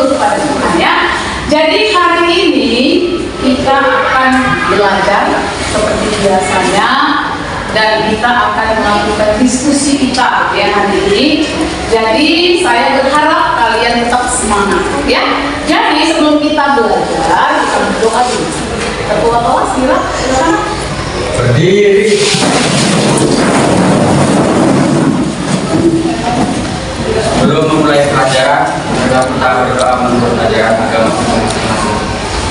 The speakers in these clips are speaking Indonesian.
syukur kepada Tuhan ya. Jadi hari ini kita akan belajar seperti biasanya dan kita akan melakukan diskusi kita ya hari ini. Jadi saya berharap kalian tetap semangat ya. Jadi sebelum kita belajar kita berdoa dulu. Ketua kelas silakan berdiri. Sebelum memulai pelajaran, kita berdoa menurut ajaran agama masing-masing.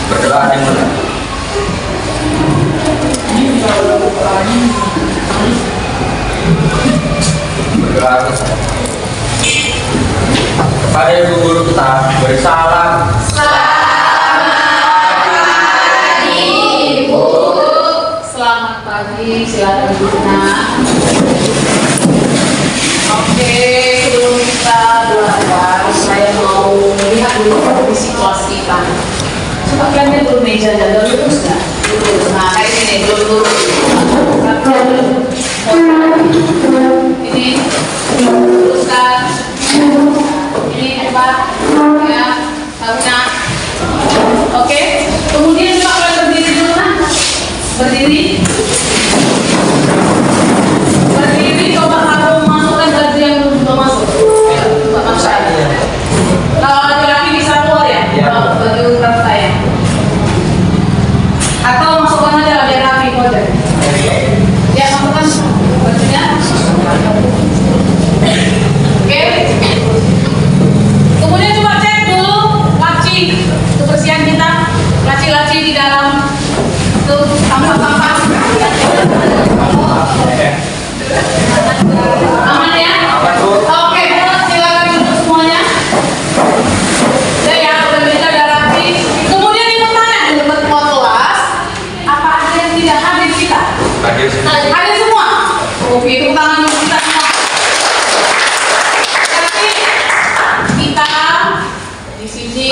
Berdoa dimulai. Berdoa kepada ibu guru kita beri salam. Selamat pagi Ibu. Selamat pagi, silakan duduk. Oke, sebelum kita belajar, saya mau lihat dulu kondisi kelas kita. Coba kalian turun meja jaga lurus nggak? Lurus. Nah, kayak gini, lurus. Ini luruskan. Ini hebat. Ya, harusnya. Oke. Kemudian coba kalian berdiri dulu kan? Berdiri. Berdiri, coba kamu masukkan baju yang belum masuk. Coba masukkan. Kalau laki-laki bisa keluar ya? Baju berat saya. Atau masukkan aja biar rapi kode. Ya, masukkan bajunya. Oke. Kemudian coba cek dulu laci kebersihan kita, laci-laci di dalam tuh sampah-sampah. Aman ya? Oke, silakan duduk semuanya. Ya, berbeda ada rapi. Kemudian ini pertanyaan dulu buat ketua kelas. Apa ada yang tidak hadir kita? Hadir semua. Oke, tepuk tangan dulu kita semua. Tapi kita di sini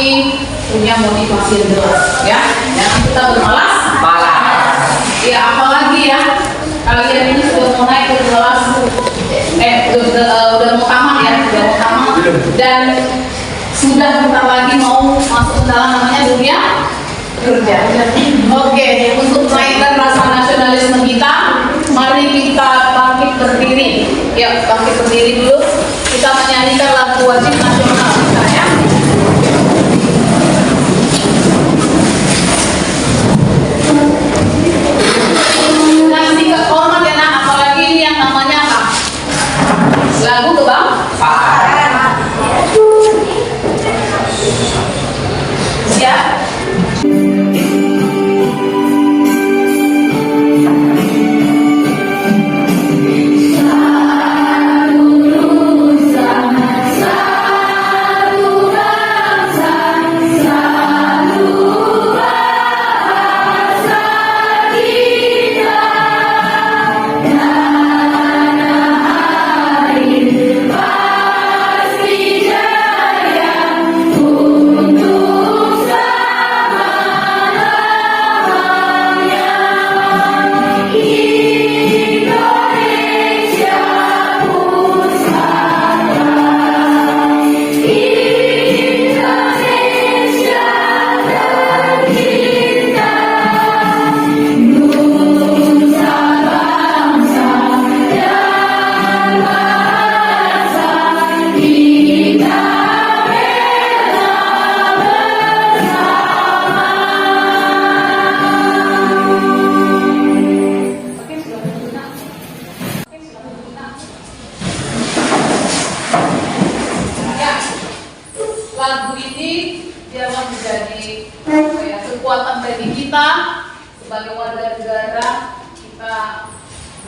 punya motivasi yang jelas, ya. Jangan kita bermalas. Ya, apalagi ya. Kalian ini sudah mau naik ke kelas, udah mau tamat ya, sudah mau tamat dan sudah bentar lagi mau masuk ke dalam namanya dunia kerja. Oke, untuk menaikkan rasa nasionalisme kita, mari kita bangkit berdiri. Ya, bangkit berdiri dulu. Kita menyanyikan lagu wajib nasional kita ya. Kasih kehormat ya nak, apalagi ini yang namanya apa? Lagu kebangsaan. Siap? Lagu ini biarlah menjadi kekuatan bagi kita sebagai warga negara. Kita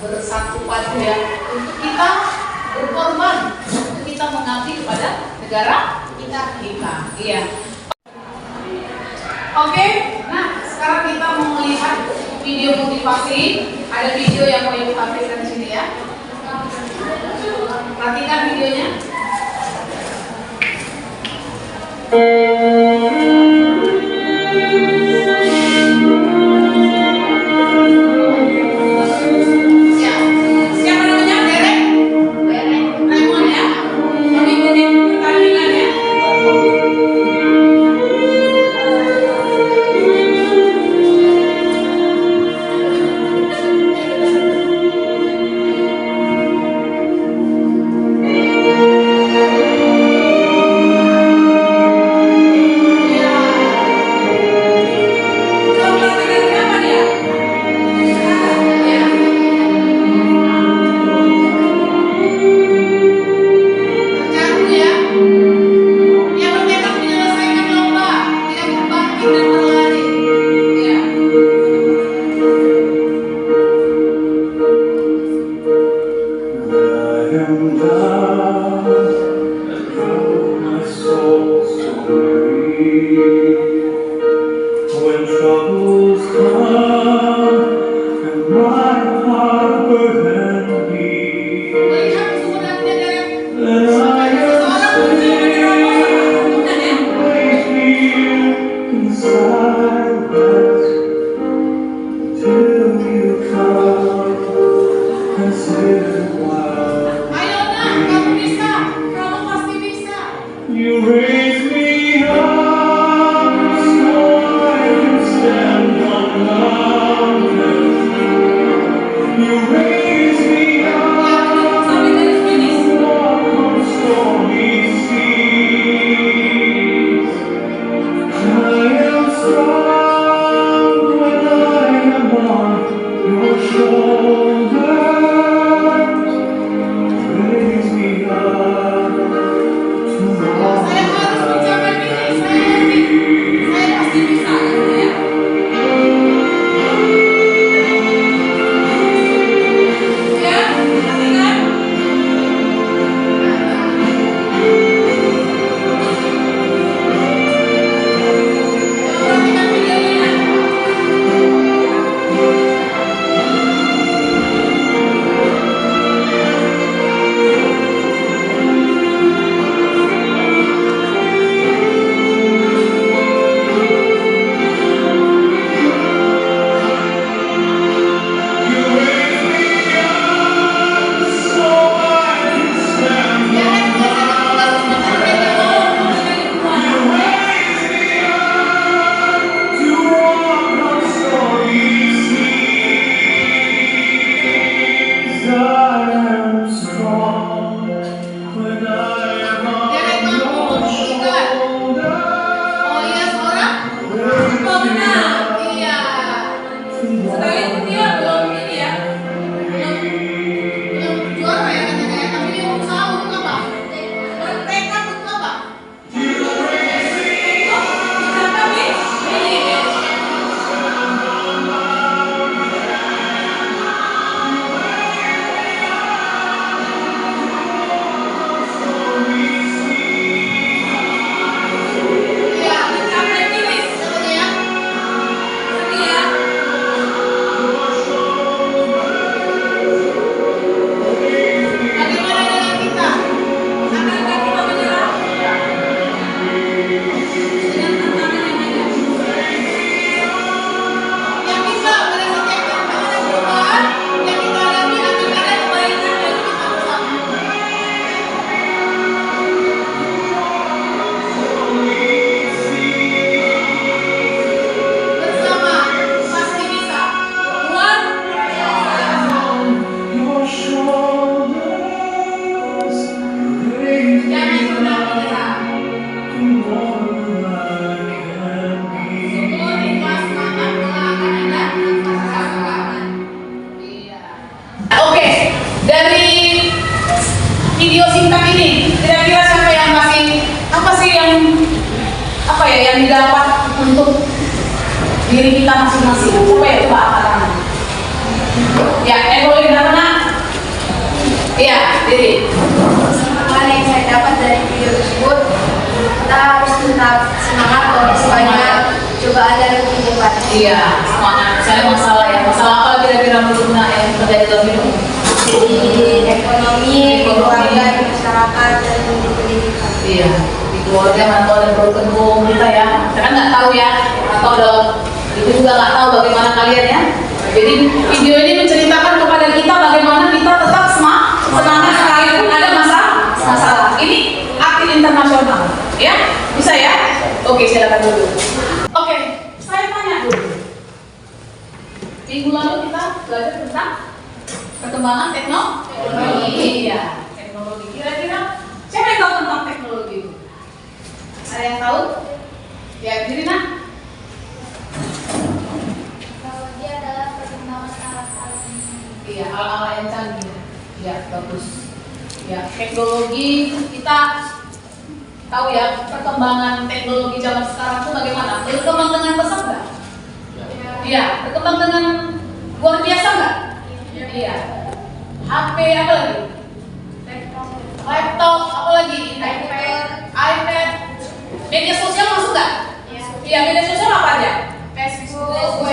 bersatu padu ya untuk kita berkorban, untuk kita mengabdi kepada negara kita. Iya. Oke, nah sekarang kita mau melihat video motivasi. Ada video yang mau ibu tampilkan di sini ya. Perhatikan videonya. Siapa namanya? Derek? Raymond ya? Mengikuti pertandingan ya? Melihat sebenarnya dari seseorang bukan ya? Ayo nak, kamu bisa, kamu pasti bisa. You raise me up so I can stand on mountains. You raise me up Sampai garis finish. to walk on stormy seas. I am strong when I am on your shoulders. Raise me up to walk Saya harus mencapai finish, saya pasti bisa gitu ya. Ya, perhatikan. Perhatikan videonya. Oh iya, seorang pemenang. Iya. Sekali dia belum ini ya. Belum juara ya katanya ya, tapi dia berusaha untuk apa? Bertekad untuk apa? Mencapai finish. Iya, mencapai finish katanya ya. Setia. Bagaimana dengan kita? Akankah kita menyerah? Dengan tantangan yang ada. Yang bisa pada setiap tantangan dan perubahan yang kita alami akan ada kebaikan dari kita bersama. Bersama pasti bisa. Luar your shoulders. Raise jangan me pernah up menyerah. to more than I can be. Syukur, ikhlas, semangat, doa akan ada pasangan. Iya. Oke, dari video singkat ini kira-kira siapa yang masih apa sih yang didapat untuk diri kita masing-masing? Coba ya, coba angkat tangan. Ya, boleh di tengah. Iya, diri. Hal yang saya dapat dari video tersebut, kita harus tetap semangat kalau semuanya cobaan dan kehidupan. Iya, semangat. Saya masalah apa kira-kira berguna yang terjadi dalam hidup? Di ekonomi, keluarga, di masyarakat, dan di pendidikan. Iya, di keluarga atau ada berkembang kita ya. Kita kan nggak tahu ya, atau ada itu juga nggak tahu bagaimana kalian ya. Jadi video ini menceritakan kepada kita bagaimana kita tetap semangat sekalipun ada masalah. Ini aktif internasional, ya bisa ya? Oke, silakan dulu. Oke, saya tanya dulu. Minggu lalu kita belajar tentang perkembangan teknologi. Iya, teknologi. Kira-kira siapa yang tahu tentang teknologi itu? Ada yang tahu? Ya, diri nak. Teknologi adalah perkembangan alat-alat Iya, alat-alat yang canggih. Ya, bagus. Ya, teknologi kita tahu ya perkembangan teknologi zaman sekarang itu bagaimana? Berkembang dengan pesat nggak? Iya, berkembang dengan luar biasa nggak? Iya. HP apa lagi? Laptop apa lagi? iPad. Media sosial masuk nggak? Iya, media sosial apa aja? Facebook,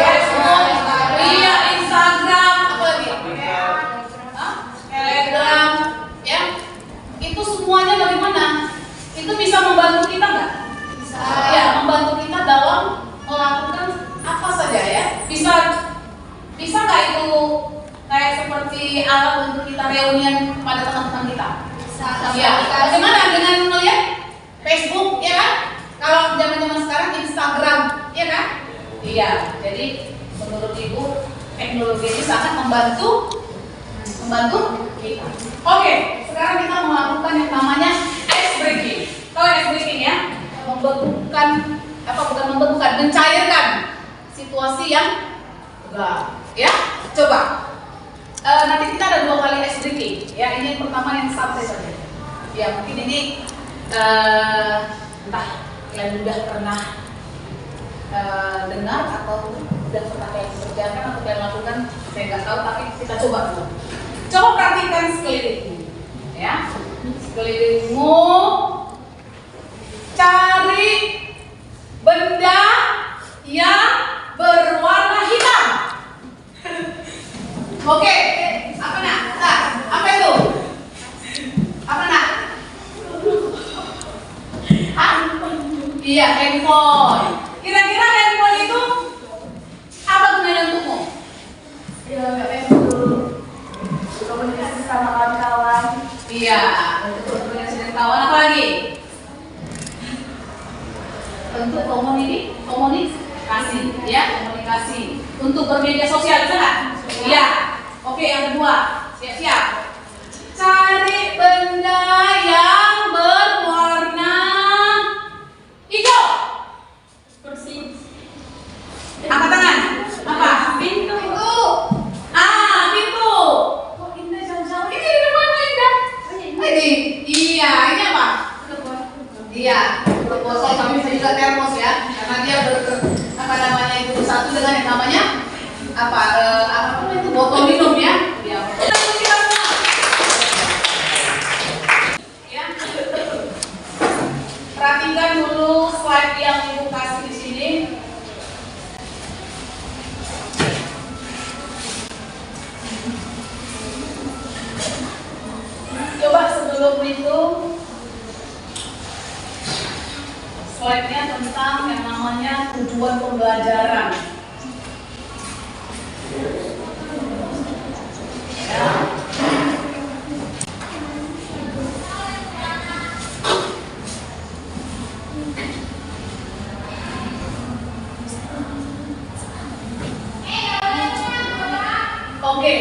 kayak seperti alat untuk kita reunian pada teman-teman kita. Iya. Bagaimana dengan melihat Facebook, ya kan? Kalau zaman-zaman sekarang Instagram, ya kan? Iya. Jadi menurut Ibu teknologi ini sangat membantu kita. Oke, sekarang kita melakukan yang namanya ice breaking. Tahu ice breaking ya? Mencairkan situasi yang tegang. Ya, coba. Nanti kita ada 2 kali ice breaking. Ya, ini yang pertama yang santai saja. Ya, mungkin ini entah kalian sudah pernah dengar atau sudah pernah kalian kerjakan atau kalian lakukan, saya nggak tahu, tapi kita coba dulu. Coba perhatikan sekelilingmu, ya. Sekelilingmu, cari benda yang berwarna hitam. Oke, apa nak? Apa itu? Apa nak? Iya, handphone. Kira-kira handphone itu apa gunanya untukmu? Ya, komunikasi sama kawan-kawan. Iya, untuk komunikasi dengan kawan. Apa lagi? Untuk komunikasi, ya, komunikasi. Untuk bermedia sosial, bisa nggak? Iya. Oke, yang kedua, siap-siap. Cari benda yang berwarna hijau. Kursi. Angkat tangan. Apa? Pintu. Pintu. Kok Indah jauh-jauh? Ini di depan Indah. Ini, iya, ini apa? Iya, botol, kami bisa juga termos ya, karena dia apa namanya itu satu dengan yang namanya apa itu botol minum ya. Iya. Ya. Perhatikan dulu slide yang Ibu kasih di sini. Coba sebelum itu slide-nya tentang yang namanya tujuan pembelajaran. Ya. Oke,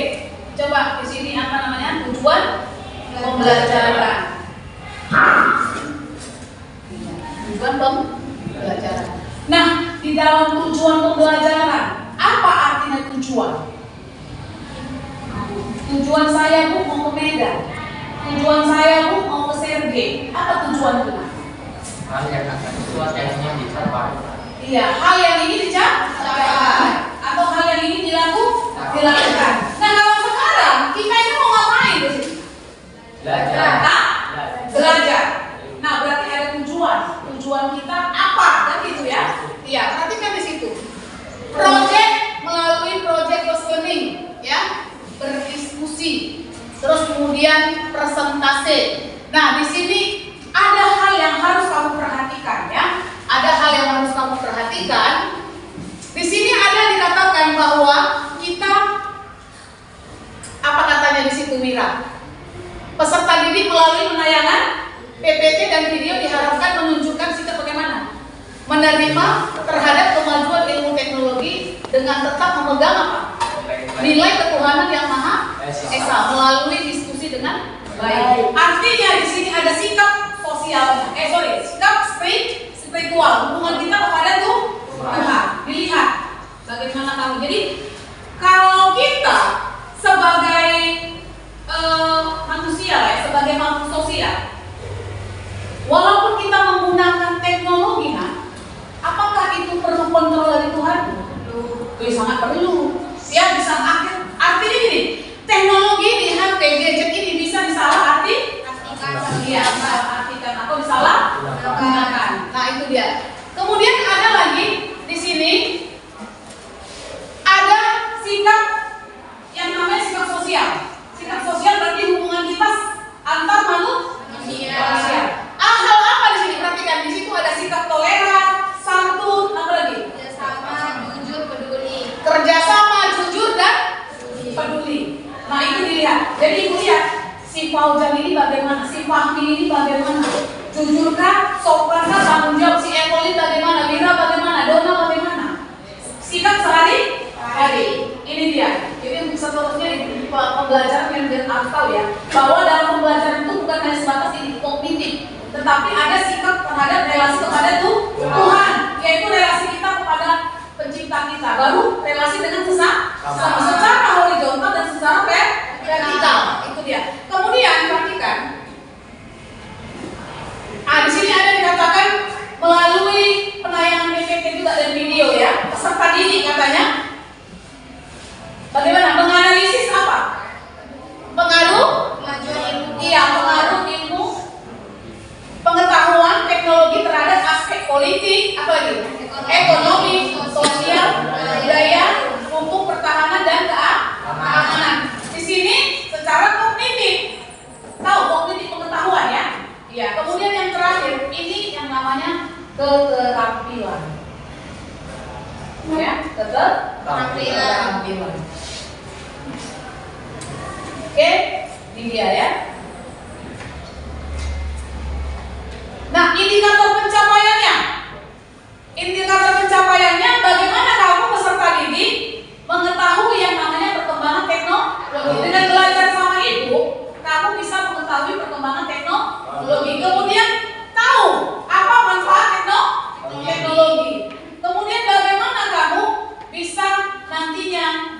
coba di sini apa namanya tujuan pembelajaran. Tujuan pembelajaran. Nah, di dalam tujuan pembelajaran, apa artinya tujuan? Tujuan saya Bu mau ke Medan. Tujuan saya Bu mau ke Sergei. Apa tujuan itu? Hal yang akan sesuatu yang ingin dicapai. Iya, hal yang ingin dicapai atau hal yang ingin dilakukan. Nah, kalau sekarang kita ini mau ngapain di sini? Belajar. Belajar. Nah, berarti ada tujuan. Tujuan kita apa? Kan gitu ya? Iya, perhatikan di situ. Project melalui project based learning, ya, berdiskusi, terus kemudian presentasi. Nah, di sini ada hal yang harus kamu perhatikan, ya. Ada hal yang harus kamu perhatikan. Di sini ada dikatakan bahwa kita apa katanya di situ Wira? Peserta didik melalui penayangan PPT dan video diharapkan menunjukkan sikap bagaimana? Menerima terhadap kemajuan ilmu teknologi dengan tetap memegang apa? Nilai ketuhanan yang Maha Esa melalui diskusi dengan baik. Artinya di sini ada sikap sosial, sikap spiritual, hubungan kita kepada Tuhan. Dilihat bagaimana kamu. Jadi kalau kita sebagai manusia ya, sebagai makhluk sosial, walaupun kita menggunakan teknologi, apakah itu perlu kontrol dari Tuhan? Sangat perlu. Ya, bisa artinya gini, teknologi di HP gadget ini bisa disalah-artikan, atau disalahgunakan. Nah, itu dia. Kemudian ada lagi di sini ada sikap yang namanya sikap sosial. Sikap sosial berarti hubungan kita antar manusia. Hal apa di sini? Perhatikan di situ ada sikap toleran, santun, apa lagi? Kerjasama, jujur, peduli. Kerjasama, jujur dan Fauzan ini bagaimana, si Fahmi ini bagaimana, jujurkah, sopankah, tanggung jawab, si Eko ini bagaimana, Mira bagaimana, Dona bagaimana, sikap sehari-hari. Ini dia. Jadi untuk seterusnya di pembelajaran yang biar aku tahu ya, bahwa dalam pembelajaran itu bukan hanya sebatas ini kognitif, tetapi ada sikap terhadap relasi kepada Tuhan, yaitu relasi kita kepada pencipta kita, baru relasi dengan sesama secara horizontal dan secara vertikal. Itu dia. Kemudian perhatikan, di sini ada dikatakan melalui penayangan PPT juga dan video ya, peserta didik katanya. Bagaimana menganalisis apa? Pengaruh ilmu, pengetahuan, teknologi terhadap aspek politik, apa lagi? Ekonomi, sosial, budaya, hukum, pertahanan dan keamanan. Di sini secara kognitif, tahu kognitif pengetahuan ya. Iya. Kemudian yang terakhir ini yang namanya keterampilan. Ya, keterampilan. Oke, ini dia ya. Nah, indikator pencapaiannya bagaimana kamu peserta didik mengetahui yang namanya perkembangan teknologi. Dengan belajar sama ibu, kamu bisa mengetahui perkembangan teknologi. Kemudian tahu apa manfaat teknologi. Kemudian bagaimana kamu bisa nantinya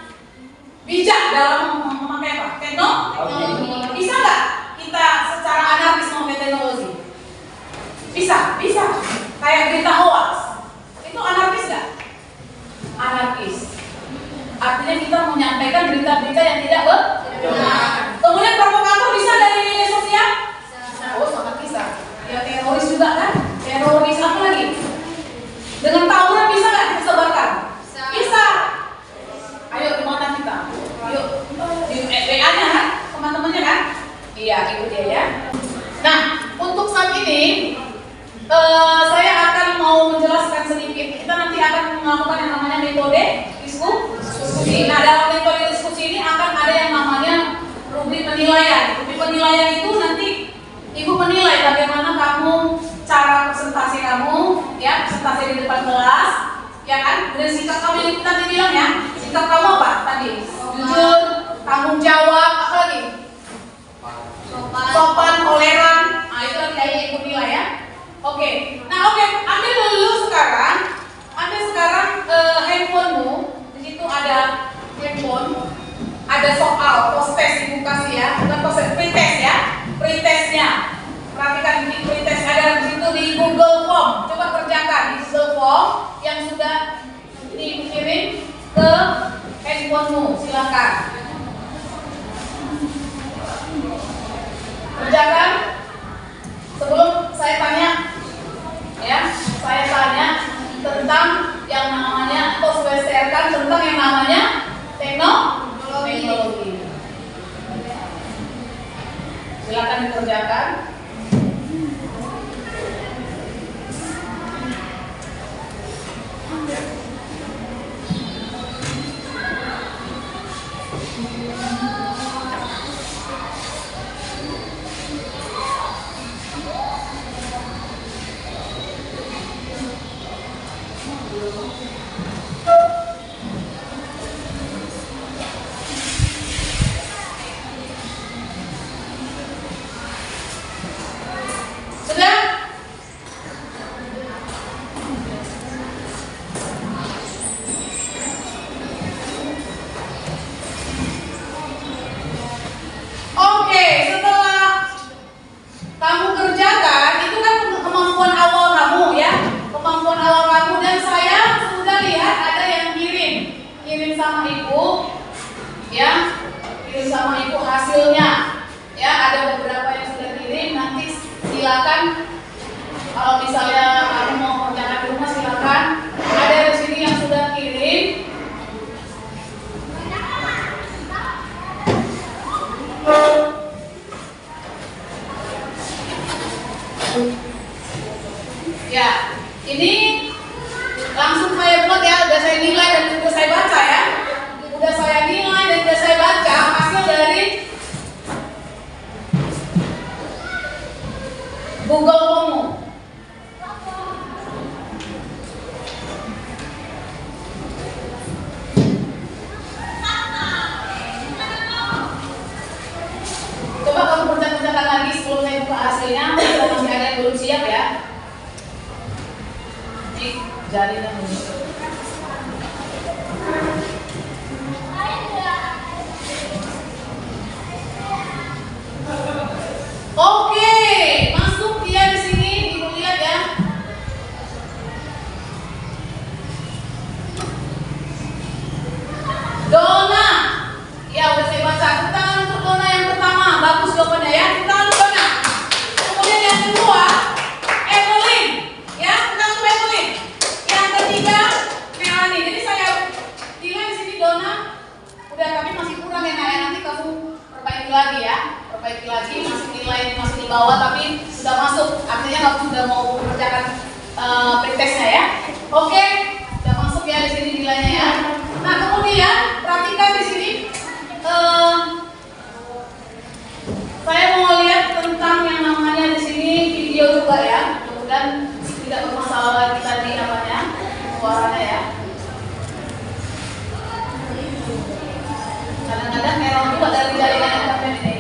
bijak dalam memakai apa? Teknologi. Bisa nggak kita secara anarkis memakai teknologi? Bisa. Kayak berita hoax. Itu anarkis nggak? Anarkis. Artinya kita menyampaikan berita-berita yang tidak benar. Kemudian provokator bisa dari media sosial? Oh, sangat bisa. Ya teroris juga kan? Teroris apa lagi? Dengan tawuran bisa nggak disebarkan? Bisa. Ayo kemana kita? Yuk di WA-nya kan? Teman-temannya kan? Iya, itu dia ya. Nah, untuk saat ini saya akan mau menjelaskan sedikit. Kita nanti akan melakukan yang namanya metode diskusi. Nah, dalam metode diskusi ini akan ada yang namanya rubrik penilaian. Rubrik penilaian itu nanti Ibu menilai bagaimana kamu, cara presentasi kamu, ya, presentasi di depan kelas, ya kan? Dan sikap kamu yang kita bilang ya, sikap kamu apa tadi? Jujur, tanggung jawab, apa lagi? Sopan, toleran. Nah, itu nanti aja Ibu nilai ya. Oke. Nah, ambil dulu sekarang. Ambil sekarang handphonemu. Di situ ada handphone, ada soal, post-test Ibu kasih ya, bukan post-test, pretest ya. Pretestnya, perhatikan di pretest ada di situ di Google Form. Coba kerjakan di Google Form yang sudah dikirim ke handphonemu. Silakan kerjakan. Sebelum saya tanya, ya, saya tanya tentang yang namanya atau saya sharekan tentang yang namanya teknologi. Silakan dikerjakan. Sudah? Oke, setelah kamu kerjakan, itu kan kemampuan awal kamu ya, kemampuan awal kamu, dan saya sudah lihat ada yang kirim sama Ibu, ya, kirim sama Ibu hasilnya, ya, ada beberapa yang sudah kirim. Nanti silakan kalau misalnya kamu mau kerjakan di rumah silakan. Ada di sini yang sudah kirim. Ya, ini langsung saya buat ya, udah saya nilai dan udah saya baca ya. Udah saya nilai dan udah saya baca hasil dari jarinya ini. Oke, masuk dia di sini, Ibu lihat ya. Dona, ya udah saya baca. Tangan untuk Dona yang pertama, bagus jawabannya ya. Tangan untuk Dona. Kemudian yang kedua, Evelyn, ya, tangan untuk Evelyn. Yang ketiga, Melanie. Jadi saya bilang di sini Dona, udah kami masih kurang ya, Naya. Nanti kamu perbaiki lagi ya. Perbaiki lagi, masih nilai masih di bawah tapi sudah masuk, artinya kamu sudah mau mengerjakan pretestnya ya. Oke, sudah masuk ya di sini nilainya ya. Nah kemudian perhatikan di sini, saya mau lihat tentang yang namanya di sini video juga ya. Mudah-mudahan tidak bermasalah lagi tadi namanya suaranya ya. Kadang-kadang error juga dari jaringan internet ini.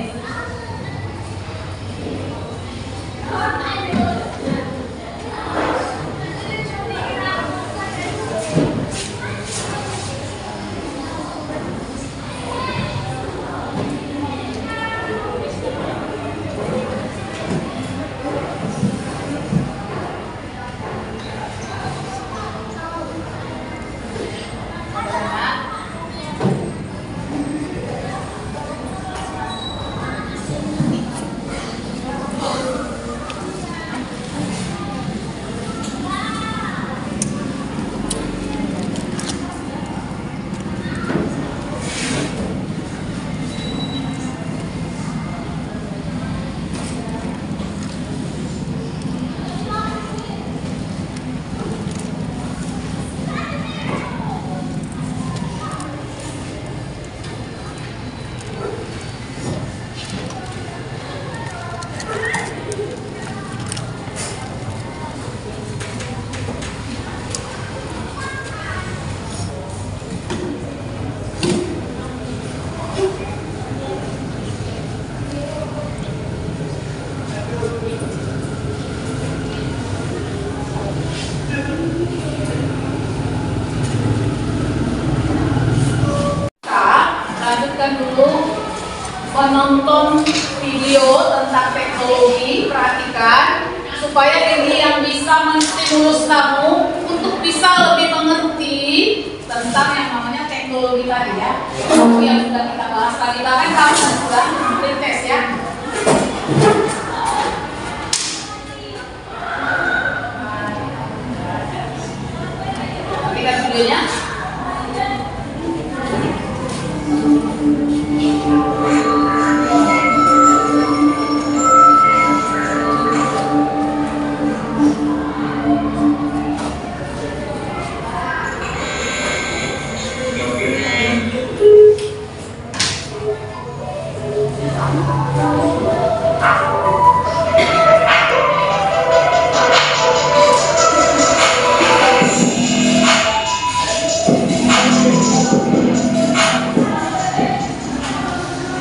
Menonton video tentang teknologi, perhatikan supaya ini yang bisa menstimulus kamu untuk bisa lebih mengerti tentang yang namanya teknologi tadi ya. Seperti yang sudah kita bahas tadi, bahkan kamu sudah tes ya. Perhatikan videonya.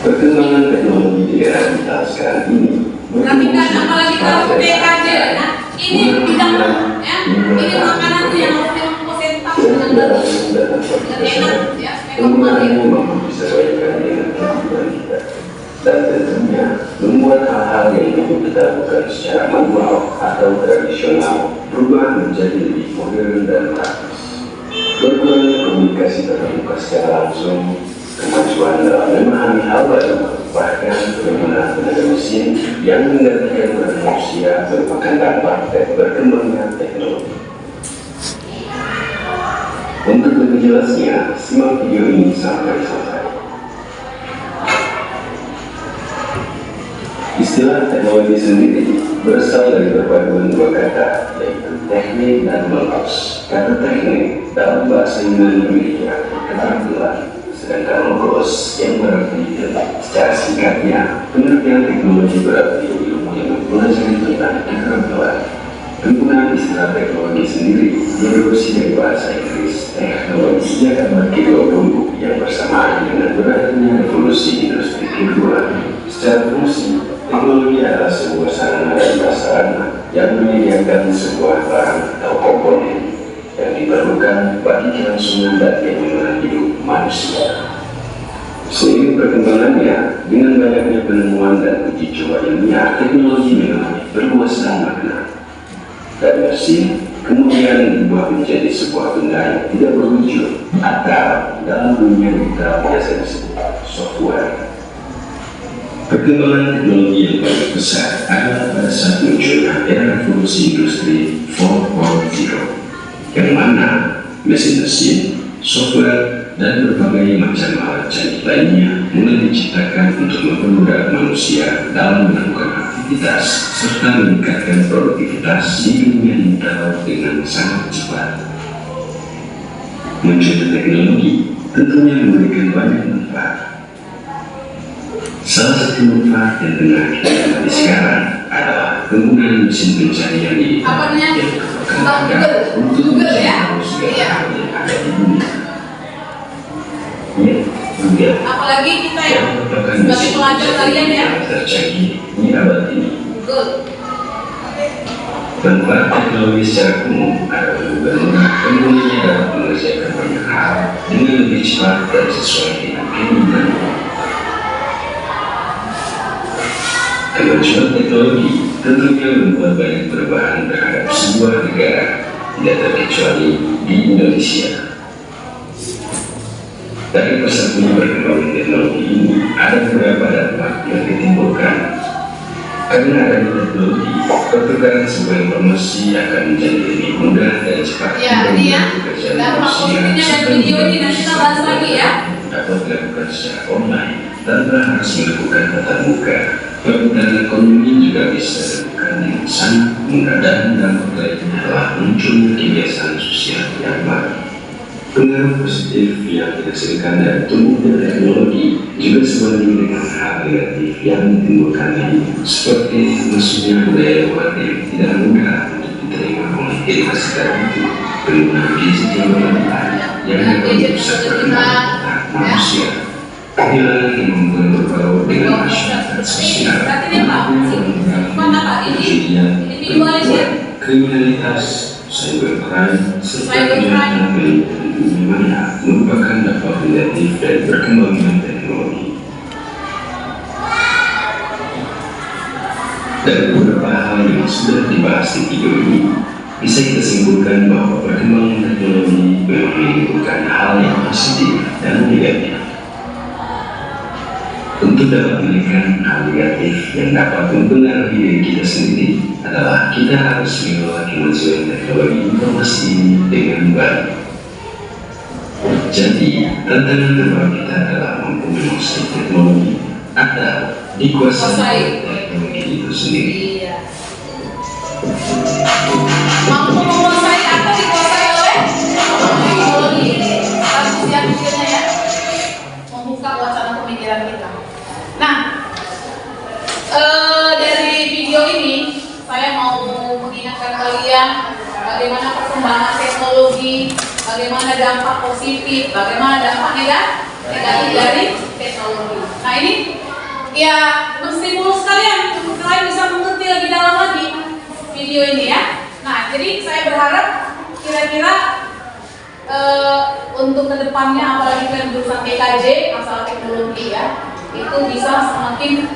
Perkembangan teknologi di era kita sekarang ini Perhatikan apalagi kalau DKJ, nah ini bidang ya, ini makanan yang konsentrasi dengan enak ya, penggunaannya mampu disesuaikan dengan kebutuhan kita dan tentunya membuat hal-hal yang dulu kita lakukan secara manual atau tradisional berubah menjadi lebih modern dan praktis. Berkurangnya komunikasi tatap muka secara langsung, kemajuan dalam memahami hal baru, bahkan penggunaan tenaga mesin yang menggantikan peran manusia merupakan dampak dari berkembangnya teknologi. Untuk lebih jelasnya, simak video ini sampai selesai. Istilah teknologi sendiri berasal dari perpaduan dua kata, yaitu teknik dan logos. Kata teknik dalam bahasa Yunani memiliki arti keterampilan, sedangkan logos yang berarti ilmu. Secara singkatnya, pengertian teknologi berarti ilmu yang mempelajari tentang keterampilan. Penggunaan istilah teknologi sendiri berevolusi dari bahasa Inggris teknologi sejak abad ke-20 yang bersamaan dengan berakhirnya revolusi industri kedua. Secara fungsi, teknologi adalah sebuah sarana dan prasarana yang menyediakan sebuah barang atau komponen yang diperlukan bagi kelangsungan dan kenyamanan hidup manusia. Seiring perkembangannya, dengan banyaknya penemuan dan uji coba ilmiah, teknologi mengalami perluasan makna. Dari mesin, kemudian dibuat menjadi sebuah benda yang tidak berwujud atau dalam dunia kita biasa disebut software. Perkembangan teknologi yang paling besar adalah pada saat munculnya era revolusi industri 4.0, yang mana mesin-mesin, software, dan berbagai macam alat canggih lainnya mulai diciptakan untuk mempermudah manusia dalam melakukan aktivitas serta meningkatkan produktivitas di dunia digital dengan sangat cepat. Munculnya teknologi tentunya memberikan banyak manfaat. Salah satu manfaat yang tengah kita amati sekarang adalah penggunaan mesin pencarian di Apa namanya? yang terkadang untuk Google ya? segala Iya. hal yang ada di dunia. Ya, juga Apalagi kita yang yang merupakan sebagai mesin pelajar kalian ya. yang tercanggih di abad ini. Google. Manfaat teknologi secara umum adalah mempermudah penggunanya dapat mengerjakan banyak hal dengan lebih cepat dan sesuai dengan keinginan. Kemajuan teknologi tentunya membuat banyak perubahan terhadap sebuah negara, tidak terkecuali di Indonesia. Dari persatunya perkembangan teknologi ini, ada beberapa dampak yang ditimbulkan. Karena adanya teknologi, pertukaran sebuah informasi akan menjadi lebih mudah dan cepat Ya, ini ya. pekerjaan Dampak manusia positifnya dari video ini nanti kita bahas lagi ya. dapat dilakukan secara online tanpa harus melakukan tatap muka. Perputaran ekonomi juga bisa dilakukan dengan sangat mudah dan dampak lainnya adalah munculnya kebiasaan sosial yang baru. Pengaruh positif yang dihasilkan dari tumbuhnya teknologi juga sebanding dengan hal negatif yang ditimbulkan lainnya, seperti masuknya budaya luar yang tidak mudah untuk diterima oleh generasi tertentu, penggunaan gadget yang berlebihan yang dapat merusak perkembangan otak manusia, kehilangan kemampuan bergaul dengan masyarakat sosial, kejadian, kriminalitas, cybercrime, serta kegiatan di mana merupakan dampak negatif dari perkembangan teknologi. Dari beberapa hal yang sudah dibahas di video ini, bisa kita simpulkan bahwa perkembangan teknologi memang menimbulkan hal yang positif dan negatif. Untuk dapat menekan hal negatif yang dapat mempengaruhi diri kita sendiri adalah kita harus mengelola kemajuan teknologi informasi ini dengan baik. Jadi, tantangan terberat kita adalah mampu menguasai teknologi atau dikuasai teknologi itu sendiri. Iya. Mampu menguasai atau dikuasai oleh teknologi. Bagus ya pikirnya ya. Membuka wacana pemikiran kita. Nah, dari video ini saya mau mengingatkan kalian bagaimana perkembangan teknologi, bagaimana dampak positif, bagaimana dampak negatif dari teknologi. Nah ini ya menstimulus kalian untuk kalian bisa mengerti lebih dalam lagi video ini ya. Nah jadi saya berharap kira-kira untuk kedepannya apalagi kalian jurusan TKJ masalah teknologi ya, itu bisa semakin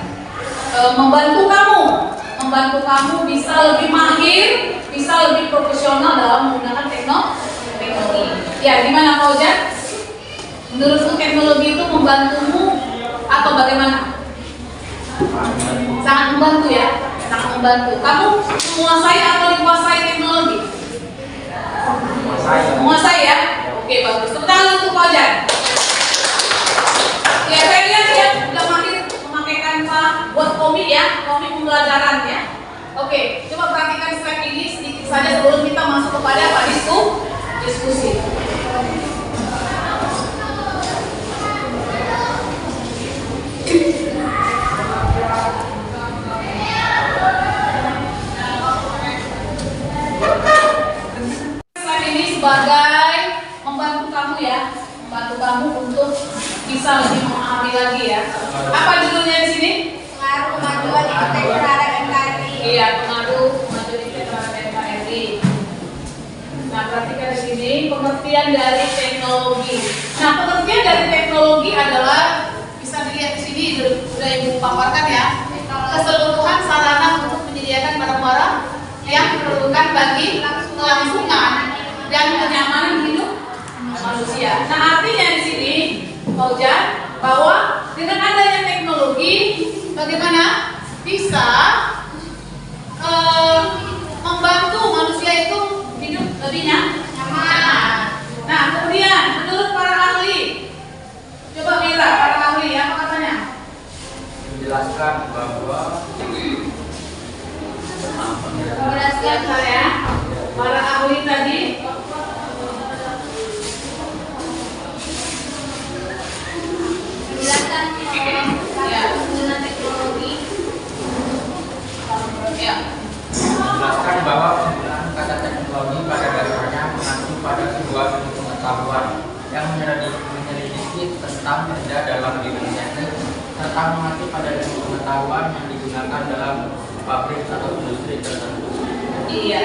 membantu kamu bisa lebih mahir, bisa lebih profesional dalam menggunakan teknologi. Ya, gimana Pak Ojan? Menurutmu teknologi itu membantumu atau bagaimana? Sangat membantu ya, sangat membantu. Kamu menguasai atau dikuasai teknologi? Menguasai ya? Oke, bagus. Tepuk tangan untuk Pak Ojan. Ya, saya lihat ya, sudah mahir memakai Canva buat komik ya, komik pembelajaran ya. Oke, coba perhatikan slide ini sedikit saja sebelum kita masuk kepada Pak diskusi. Slide ini sebagai membantu kamu ya, membantu kamu untuk bisa lebih memahami lagi ya. Apa judulnya di sini? Pengaruh kemajuan iptek terhadap NKRI. Iya, pengaruh kemajuan iptek terhadap NKRI. Nah, perhatikan di sini pengertian dari teknologi. Nah, pengertian dari teknologi adalah bisa dilihat di sini sudah Ibu paparkan ya. Keseluruhan sarana untuk menyediakan barang-barang yang diperlukan bagi kelangsungan dan kenyamanan hidup manusia. Nah, artinya di sini Fauzan bahwa dengan adanya teknologi bagaimana bisa membantu manusia itu hidup lebih nyaman. Nah, kemudian menurut para ahli, coba Mira, para ahli apa katanya? Menjelaskan bahwa Menjelaskan saya para ahli tadi. Menjelaskan penggunaan teknologi. Ya. menjelaskan bahwa penggunaan kata teknologi pada dasarnya mengacu pada sebuah ilmu pengetahuan yang menyelidiki tentang kerja dalam bidang teknik serta mengacu pada ilmu pengetahuan yang digunakan dalam pabrik atau industri tertentu. Iya.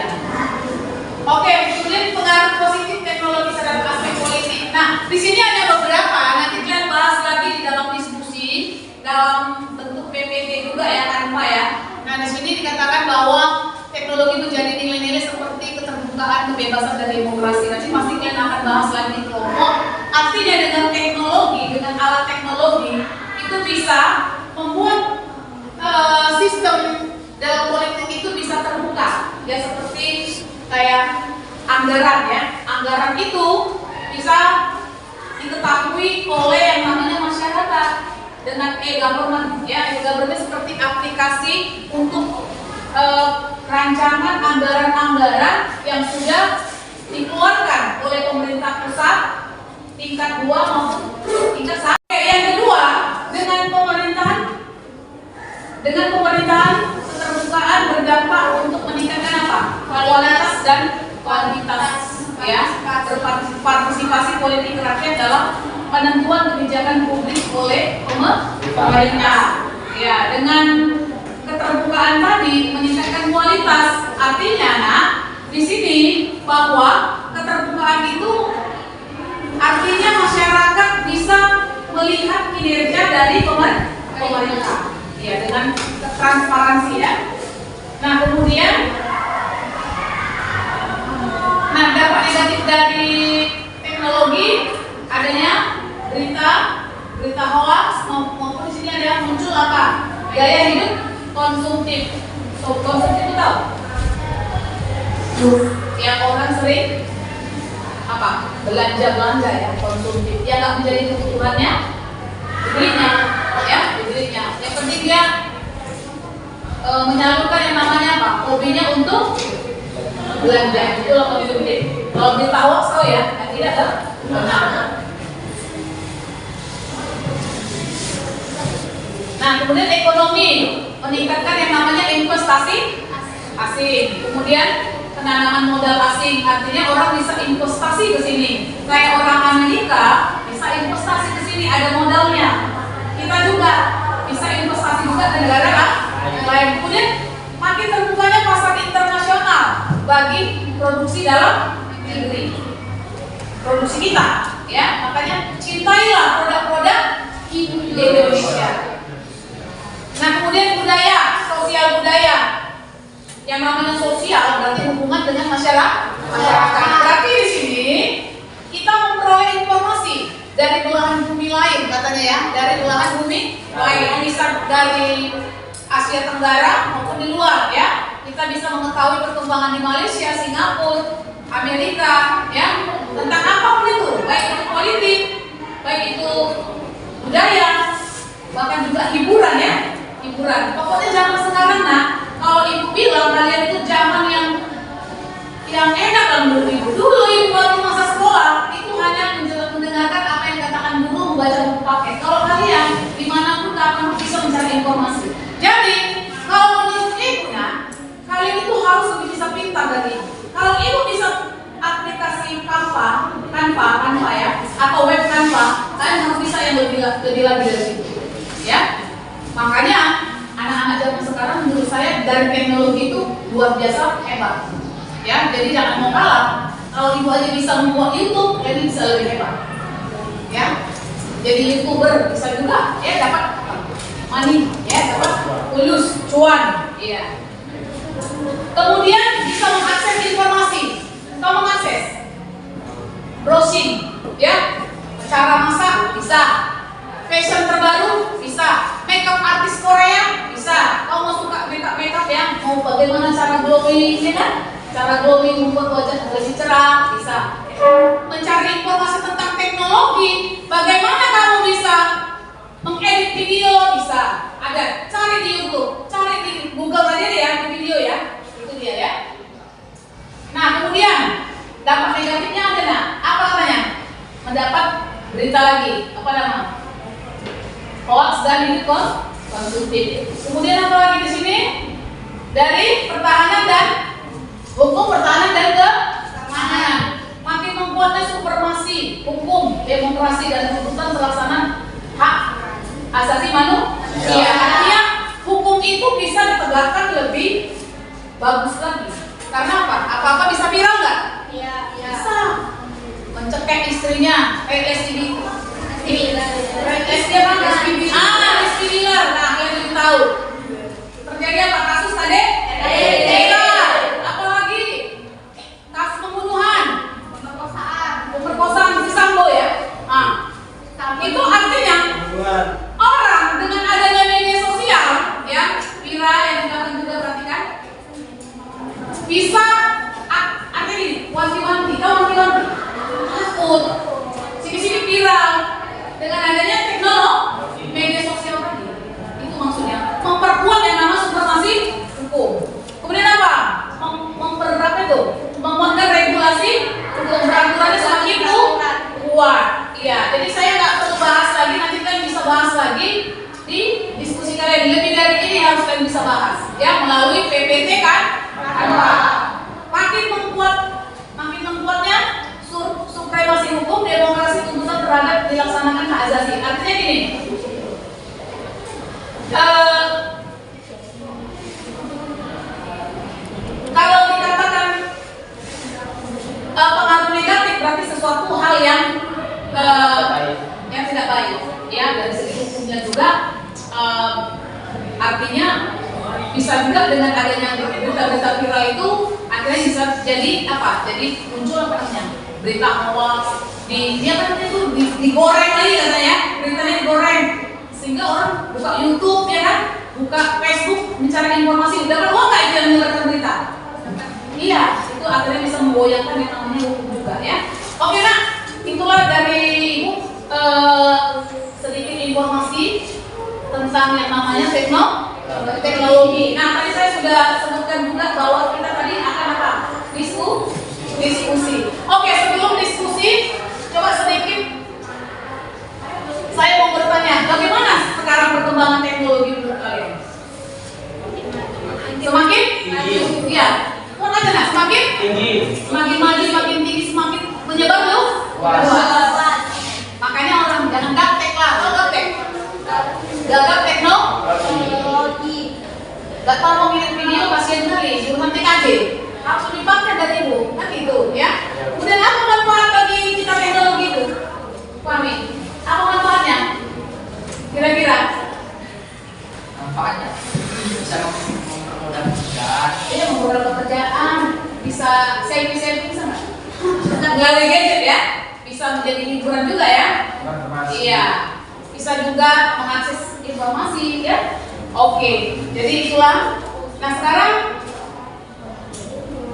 Oke, kemudian pengaruh positif teknologi terhadap aspek politik. Nah, di sini ada beberapa. Nanti kalian bahas lagi di dalam diskusi dalam bentuk PPT juga ya, tanpa ya. Nah, di sini dikatakan bahwa teknologi menjadi nilai-nilai seperti keterbukaan, kebebasan, dan demokrasi. Nanti pasti kalian akan bahas lagi di kelompok. Artinya dengan teknologi, dengan alat teknologi itu bisa membuat sistem dalam politik itu bisa terbuka. Ya seperti kayak anggaran ya. Anggaran itu bisa diketahui oleh yang namanya masyarakat dengan e-government ya. E-government seperti aplikasi untuk rancangan anggaran-anggaran yang sudah dikeluarkan oleh pemerintah pusat tingkat 2 maupun tingkat 1. Yang kedua, dengan pemerintahan keterbukaan berdampak untuk meningkatkan apa? Kualitas dan kuantitas ya, berpartisipasi politik rakyat dalam penentuan kebijakan publik oleh pemerintah. Ya, dengan keterbukaan tadi meningkatkan kualitas. Artinya, nah, di sini bahwa keterbukaan itu artinya masyarakat bisa melihat kinerja dari pemerintah. Ya, dengan transparansi ya. Nah, kemudian dampak negatif dari teknologi adanya berita hoax maupun di sini ada muncul apa? Gaya hidup konsumtif. Konsumtif itu tahu? Yang orang sering apa? Belanja ya, konsumtif. Yang nggak menjadi kebutuhannya dibelinya, ya, dibelinya. Yang penting dia menyalurkan yang namanya apa? Hobinya untuk belanja. Itulah konsumtif. Kalau berita hoax ya, tidak benar. Nah, kemudian ekonomi meningkatkan yang namanya investasi asing. Kemudian penanaman modal asing, artinya orang bisa investasi ke sini. Kayak orang Amerika bisa investasi ke sini, ada modalnya. Kita juga bisa investasi juga ke negara lain. Kemudian makin terbukanya pasar internasional bagi produksi dalam negeri, produksi kita, ya. Makanya cintailah produk-produk Indonesia. Nah, kemudian budaya, sosial budaya. Yang namanya sosial berarti hubungan dengan masyarakat. Berarti di sini kita memperoleh informasi dari belahan bumi lain, katanya ya, dari belahan bumi lain, bisa dari Asia Tenggara maupun di luar ya. Kita bisa mengetahui perkembangan di Malaysia, Singapura, Amerika, ya, tentang apapun itu, baik itu politik, baik itu budaya, bahkan juga hiburan ya. Hiburan. Pokoknya zaman sekarang kalau ibu bilang kalian itu zaman yang enak lah menurut ibu. Dulu ibu waktu masa sekolah itu hanya mendengarkan apa yang dikatakan guru, membaca buku paket. Kalau kalian dimanapun kapan bisa mencari informasi. Jadi kalau menurut ibu kalian itu harus lebih bisa pintar dari ibu. Kalau ibu bisa aplikasi Canva ya, atau web Canva, kalian harus bisa yang lebih lagi dari ibu. Ya. Makanya anak-anak zaman sekarang menurut saya dari teknologi itu luar biasa hebat. Ya, jadi jangan mau kalah. Kalau ibu aja bisa membuat YouTube, jadi bisa lebih hebat. Ya, jadi YouTuber bisa juga, ya dapat money, ya dapat tulus, cuan, ya. Kemudian bisa mengakses informasi, kamu mengakses browsing, ya, cara masak bisa, fashion terbaru bisa, makeup artis Korea bisa. Kamu mau suka makeup ya, mau bagaimana cara glowing, ya kan? Cara glowing membuat wajah lebih cerah bisa. Mencari informasi tentang teknologi, bagaimana kamu bisa mengedit video bisa. Ada, cari di YouTube, cari di Google aja deh ya, di video ya, itu dia ya. Nah kemudian dampak negatifnya ada nah, apa katanya? Mendapat berita lagi, apa nama? Hoax dan ini konsumtif. Kemudian apa lagi di sini? Dari pertahanan dan hukum, pertahanan dan keamanan. Makin membuatnya supremasi hukum, demokrasi dan tuntutan pelaksanaan hak asasi manusia. Artinya hukum itu bisa ditegakkan lebih bagus lagi. Karena apa? Apa-apa bisa viral nggak? Iya. Bisa. Mencekik istrinya, SPB. SPB apa? SPB Bilar. Nah, kalian tahu. Terjadi apa? Kasus tadi? Apalagi kasus pembunuhan, pemerkosaan si Sambo ya. Itu artinya orang dengan adanya media sosial ya, Vira yang juga perhatikan, bisa artinya ini wanti-wanti, takut, sini-sini viral dengan adanya teknologi media sosial tadi. Itu maksudnya memperkuat yang nama supremasi hukum. Kemudian apa? Memperberat itu, menguatkan regulasi hukum, peraturannya semakin kuat. Iya, jadi saya nggak perlu bahas lagi, nanti kalian bisa bahas lagi di diskusi kalian. Lebih dari ini harus kalian bisa bahas, ya melalui PPT kan? Makin membuatnya supremasi hukum, demokrasi tuntutan terhadap dilaksanakan hak asasi. Artinya gini. Kalau dikatakan pengaruh negatif berarti sesuatu hal yang tidak baik, ya dari segi hukumnya juga. Artinya bisa juga dengan adanya berita-berita viral itu akhirnya bisa jadi apa? Jadi muncul apa namanya? Berita hoax dia kan itu digoreng lagi katanya, beritanya digoreng sehingga orang buka YouTube ya kan, buka Facebook mencari informasi, dapat uang nggak itu yang menyebarkan berita? Iya, itu akhirnya bisa memgoyangkan yang namanya hukum juga ya. Oke nak, itulah dari ibu sedikit informasi tentang yang namanya teknologi. Nah tadi saya sudah sebutkan juga bahwa kita tadi akan apa? Diskusi. Oke, sebelum diskusi, coba sedikit saya mau bertanya, bagaimana sekarang perkembangan teknologi menurut kalian? Semakin? Iya. Semakin tinggi, semakin maju, semakin tinggi, semakin menyebar loh. Makanya orang jangan gaptek lah, gagap teknologi. Gak tahu mau ngirim video pasien kali, cuma TKJ harus dipakai dari ibu, kan gitu ya. Kemudian apa manfaat bagi kita teknologi itu? Pahami? Apa manfaatnya? Kira-kira? Manfaatnya bisa mempermudah pekerjaan. Iya, mempermudah pekerjaan, bisa selfie bisa nggak? Nggak ada gadget ya? Bisa menjadi hiburan juga ya? Iya, bisa juga mengakses informasi ya. Oke, jadi itulah. Nah sekarang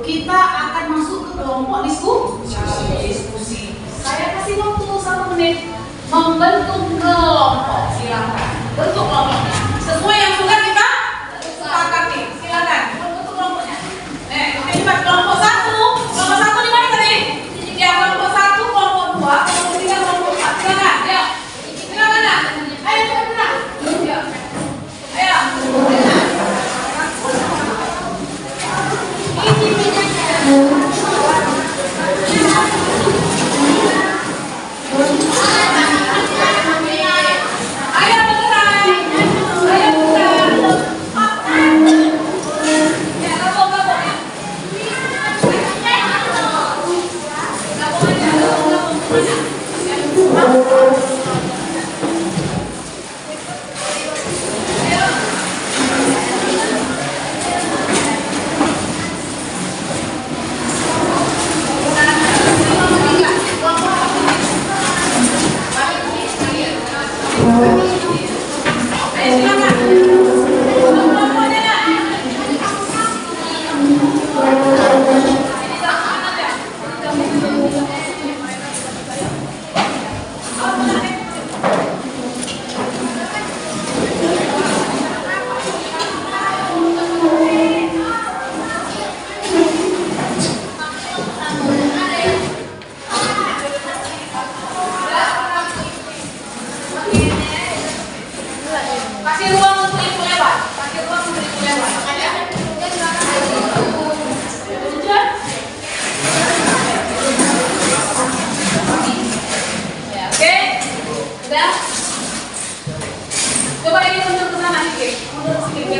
kita akan masuk ke kelompok diskusi. Saya kasih waktu 1 menit membentuk kelompok. Silakan bentuk kelompoknya sesuai yang sudah kita sepakati. Silakan bentuk kelompoknya. Kita kelompok 1. Kelompok 1 di mana tadi? Ya kelompok 1, kelompok 2, kelompok 3, kelompok 4. Silakan. Ya. Silakan nak. Ayo cepat. Ya. Ayo.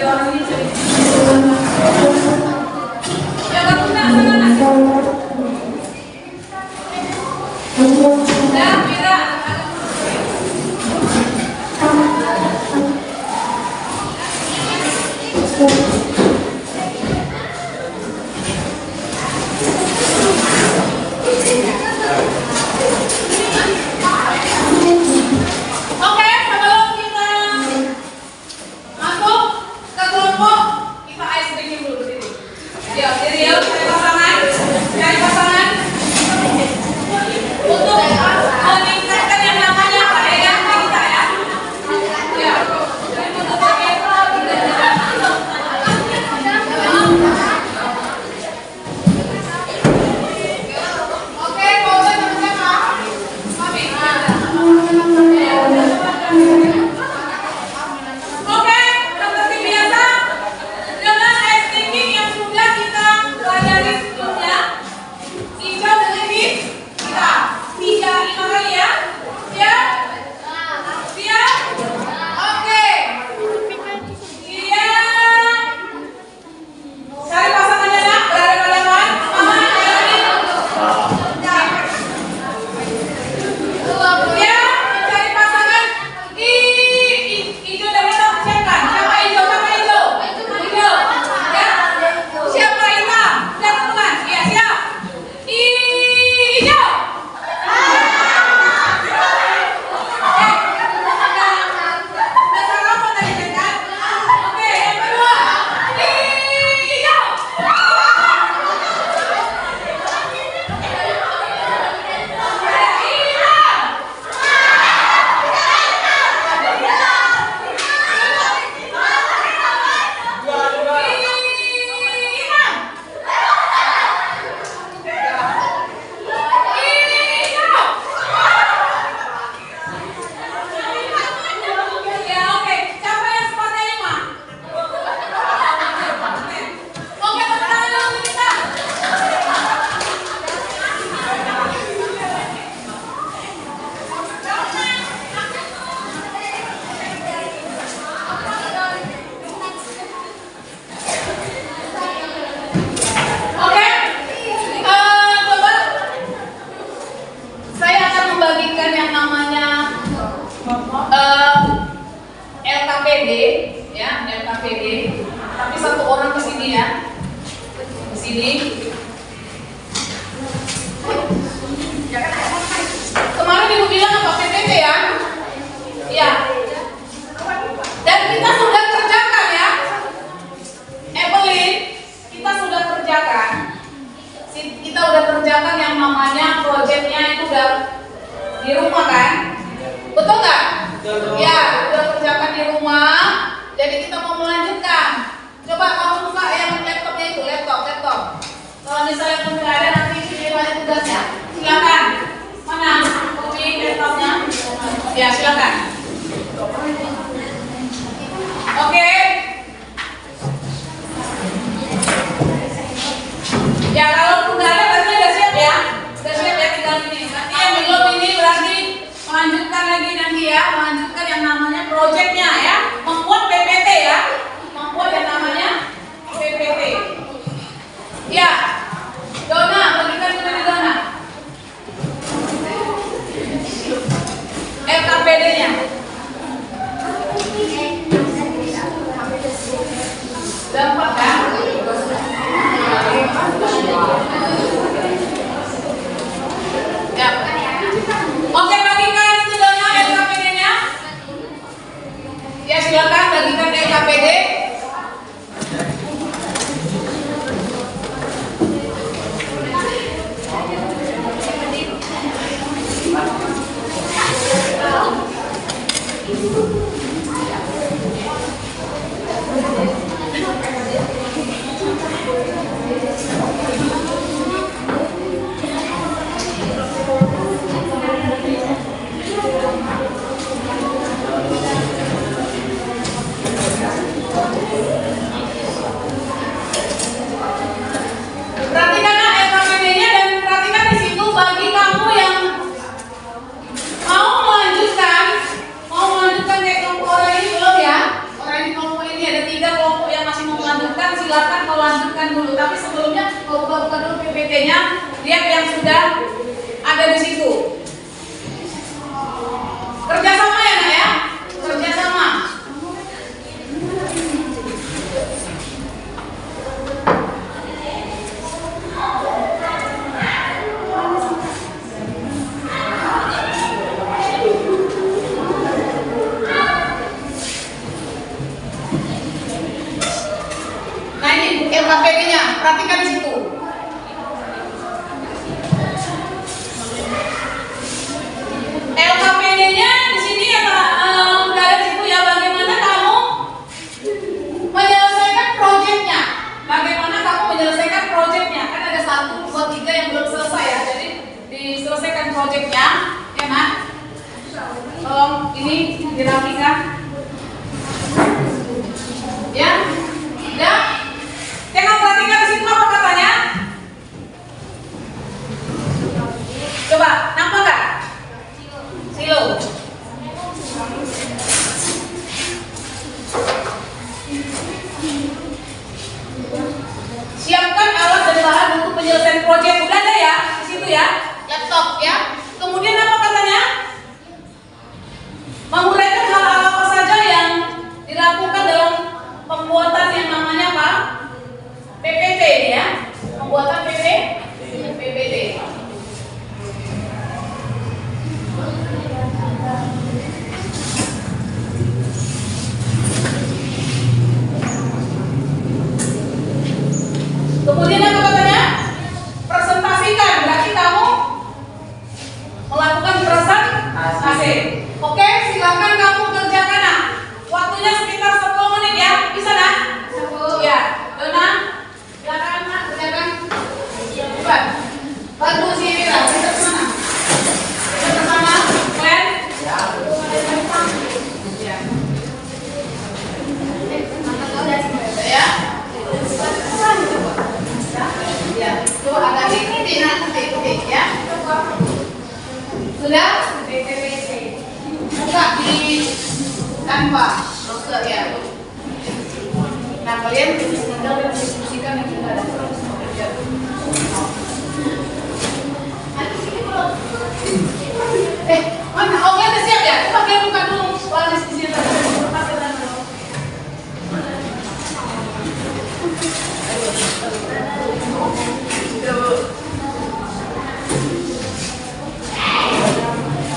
orang ini sering. Ya kamu nak sana nak. Dah, Mira. Oke, sebelum kita masuk ke kelompok, kita ice breaking dulu di sini. Yuk, diri yuk, cari pasangan. Untuk meningkatkan yang namanya apa? Daya kita ya. Ya. Jadi untuk bagian oke, pause sama-sama. Mami. Oke, seperti biasa dengan ice breaking yang sudah kita pelajari sebelumnya. Hijau dan ini kita 3 kali ya. Siap? Siap? Oke. Siap. Cari pasangannya nak, berada pada mana? Mama, cari. Ya, cari pasangan. Hijau dan hitam siapkan. Siapa hijau? Siapa hijau? Hijau. Ya. Siapa hitam? Lihat teman. Ya, siap. Hijau. Dasar apa tadi kan? Oke, yang kedua. Hijau. Ya, oke. Siapa yang sepatnya 5? Oke, tepuk tangan dulu untuk kita. Oke, coba saya akan membagikan yang namanya LKPD, ya LKPD. Tapi satu orang ke sini ya, ke sini. Kemarin ibu bilang apa PPT ya? Iya. Dan kita sudah kerjakan ya, Evelyn. Kita sudah kerjakan. Kita udah kerjakan yang namanya proyeknya itu udah di rumah kan? Betul nggak? Ya, udah kerjakan di rumah. Jadi kita mau melanjutkan. Coba kamu buka yang laptopnya itu, laptop. Kalau misalnya kamu nggak ada nanti sini banyak tugasnya. Silakan. Mana? Kopi laptopnya? Ya, silakan. Oke. Ya, kalau udah ada berarti udah siap ya. Udah siap ya, tinggal ini. Nanti yang belum ini berarti melanjutkan lagi nanti ya, melanjutkan yang namanya proyeknya ya, membuat PPT ya, membuat yang namanya PPT. Ya, Dona, berikan dulu di Dona. LKPD-nya. Dapat kan? Ya. Oke, bagikan itu Dona LKPD-nya. Ya, silakan bagikan LKPD. dirapikan. Ya, udah. Jangan perhatikan di situ apa katanya. Coba, nampak nggak? Silo. Siapkan alat dan bahan untuk penyelesaian proyek. Udah ada ya di situ ya, laptop ya. Kemudian apa katanya? Menguraikan hal-hal apa saja yang dilakukan dalam pembuatan yang namanya apa? PPT ya. Pembuatan PPT. Kemudian apa katanya? Presentasikan. Berarti kamu melakukan presentasi. Oke, silakan kamu kerjakan. Nah, waktunya sekitar 10 menit ya. Bisa nah? 10. Ya. Dona, silakan nak kerjakan. Cepat. Bantu si Mira. Kita ke mana? Kita ke sana. Glenn? Ya. Ya. Ya, coba agak titik ya. Sudah? Buka di Canva, browser ya. Nah, kalian tinggal diskusikan yang sudah ada. Mana? Oh, udah siap ya? Coba kalian buka dulu soal diskusi yang tadi.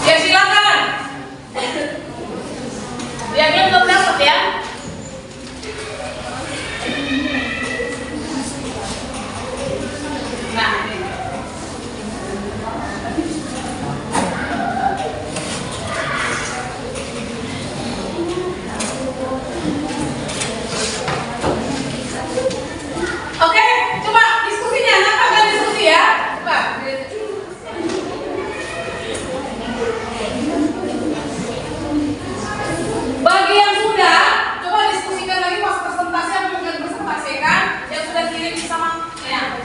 Ya silakan. Ya dia belum dapat ya. Nah, ini. Oke, coba diskusinya. Nampak kan diskusi ya? Coba. Bagi yang sudah, coba diskusikan lagi pas presentasi yang mungkin presentasikan yang sudah kirim sama ya.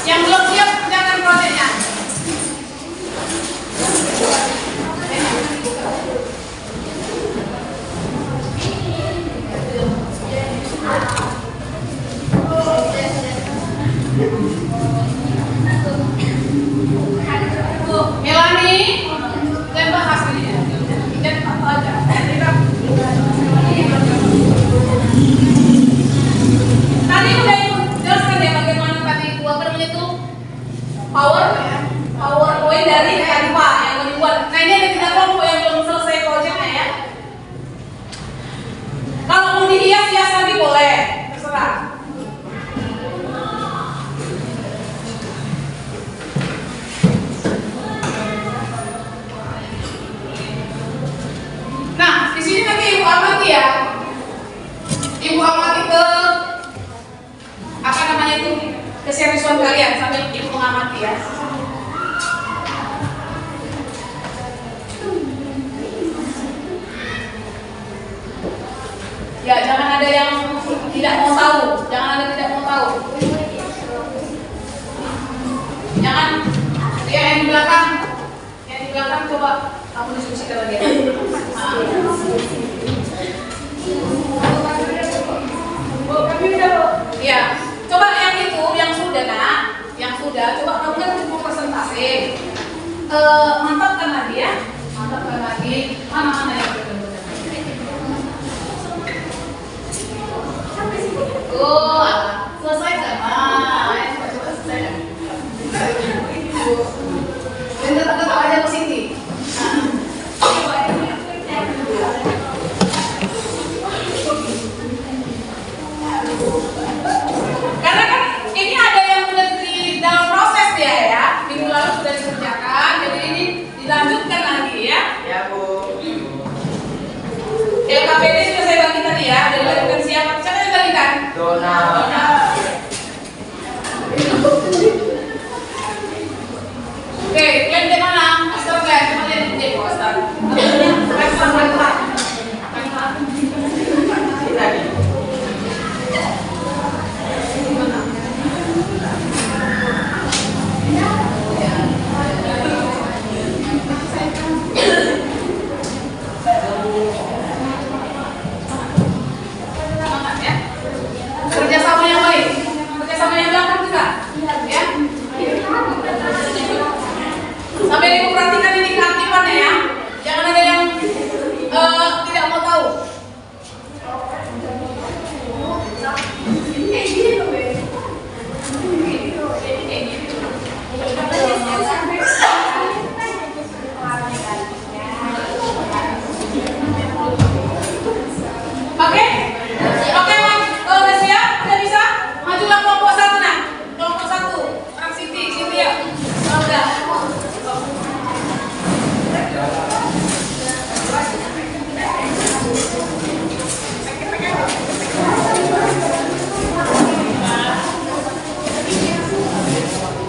Yang belum siap kerjakan proyeknya. Melani, dan bahas ini. Dan apa aja. Tadi udah ikut jelaskan ya bagaimana tadi apa namanya itu PowerPoint dari Canva yang dibuat. Nah ini ada 3 kelompok yang belum selesai proyeknya ya. Kalau mau dihias nanti boleh, terserah. Nah di sini nanti ibu amati ya. Ibu amati ke apa namanya itu keseriusan kalian sambil ibu mengamati ya. Ya jangan ada yang tidak mau tahu, jangan ada tidak mau tahu. Jangan ya yang di belakang coba kamu diskusikan lagi. Ya, coba yang itu, yang sudah nak, coba kamu kan mau presentasi, mantapkan lagi ya, mana yang benar-benar. Oh, selesai sama, coba selesai. Dan tetap aja positif. Coba ini. APD sudah saya bagi tadi ya. Udah dilakukan siapa? Siapa yang bagikan? Dona. Oke, yang di mana? Astaga, cuma lihat di Astaga. Semangat ya. Kerjasama yang baik, kerjasama yang belakang juga, ya. Sampai ibu perhatikan ini keaktifannya ya. Jangan ada yang tidak mau tahu. Oke, oke Mas, udah siap, udah bisa? Majulah kelompok satu nah, kelompok satu, orang Siti ya, udah.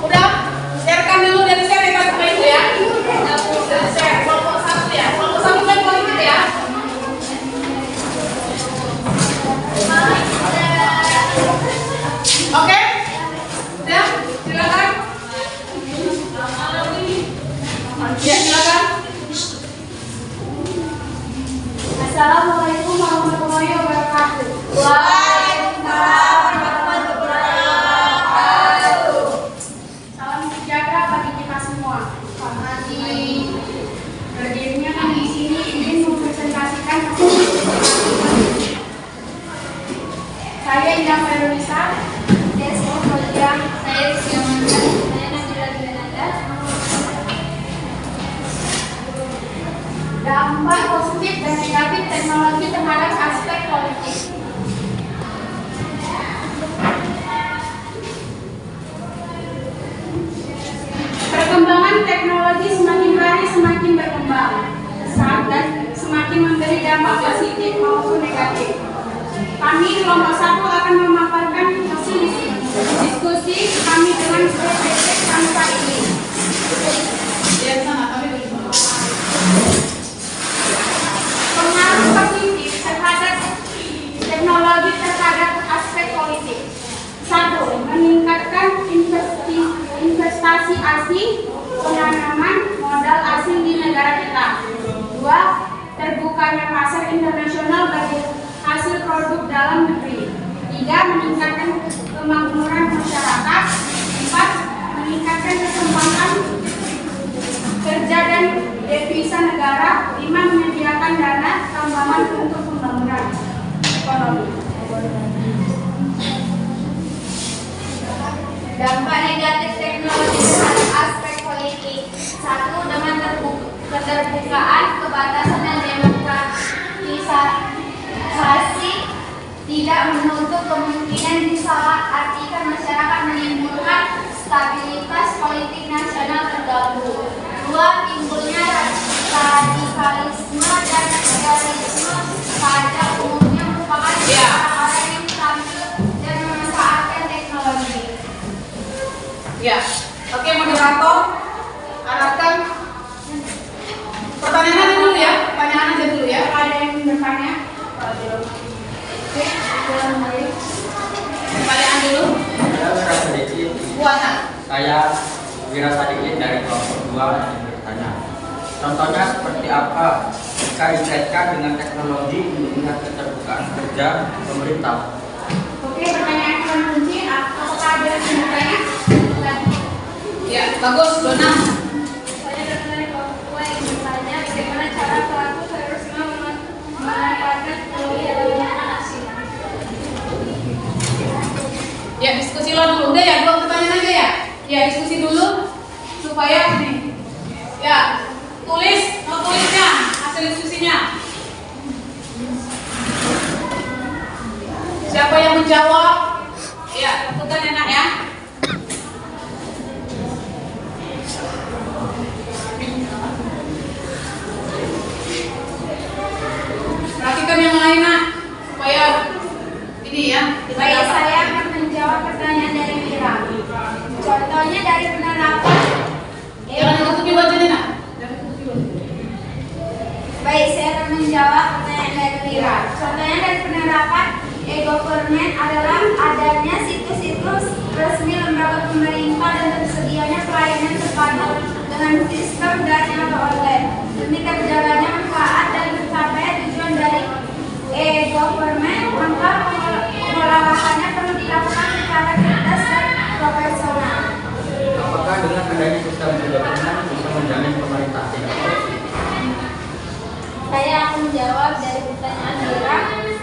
Udah, sharekan dulu dari share ya Pak Ibu ya. Dari share kelompok satu ya, kelompok satu kan politik ya. Oke, ya silakan. Ya silakan. Assalamualaikum warahmatullahi wabarakatuh. Waalaikumsalam warahmatullahi wabarakatuh. Salam sejahtera bagi kita semua. Berdirinya kami di sini ingin mempresentasikan saya Indah Fairunisa. Saya Sofolia. Saya Siamanda. Saya Nabila Dinanda. Dampak positif dan negatif teknologi terhadap aspek politik. Perkembangan teknologi semakin hari semakin berkembang pesat dan semakin memberi dampak positif maupun negatif. Kami kelompok satu akan memaparkan hasil diskusi kami dengan spesifik angka ini. Ya sana kami dulu. Pengaruh positif terhadap teknologi terhadap aspek politik. 1. Meningkatkan investasi asing, penanaman modal asing di negara kita. 2. Terbukanya pasar internasional bagi hasil produk dalam negeri. 3. Meningkatkan kemakmuran masyarakat. 4. Meningkatkan kesempatan kerja dan devisa negara. 5. Menyediakan dana tambahan untuk pembangunan ekonomi. Dampak negatif teknologi terhadap aspek politik. 1. Dengan keterbukaan, kebatasan dan demokratisasi tidak menutup kemungkinan disalahartikan masyarakat, menimbulkan stabilitas politik nasional terganggu. 2. Timbulnya radikalisme dan terorisme pada umumnya merupakan orang-orang yang tampil dan memanfaatkan teknologi. Ya, oke moderator, arahkan pertanyaan dulu ya, pertanyaan aja dulu ya. Ada yang bertanya? Oke, Pertanyaan dulu. Saya Wira Sadikin. Buana. Saya Wira Sadikin dari kelompok 2 yang bertanya. Contohnya seperti apa jika dikaitkan dengan teknologi meningkat keterbukaan kerja pemerintah? Oke, pertanyaan kunci. Apakah ada yang bertanya? Ya, bagus, Dona. Saya datang dari kelompok 2 yang bertanya bagaimana cara pelaku terorisme memanfaatkan teknologi dalam menyerang asing. Ya, diskusi lo dulu. Udah ya, dua pertanyaan aja ya. Ya, diskusi dulu supaya nih. Ya, tulis, mau tulisnya hasil diskusinya. Siapa yang menjawab? Ya, tentukan enak ya. Perhatikan yang menjawab pertanyaan dari Lira. Contohnya dari penerapan e-government adalah adanya situs-situs resmi lembaga pemerintah dan tersedianya pelayanan terpadu dengan sistem daring atau online. Demi terjaganya manfaat dan tercapai tujuan dari e-government, maka pengelolaannya perlu dilakukan secara cerdas dan profesional. Apakah dengan adanya sistem e-government bisa menjamin pemerintah tidak korupsi? Saya akan menjawab dari pertanyaan Lira.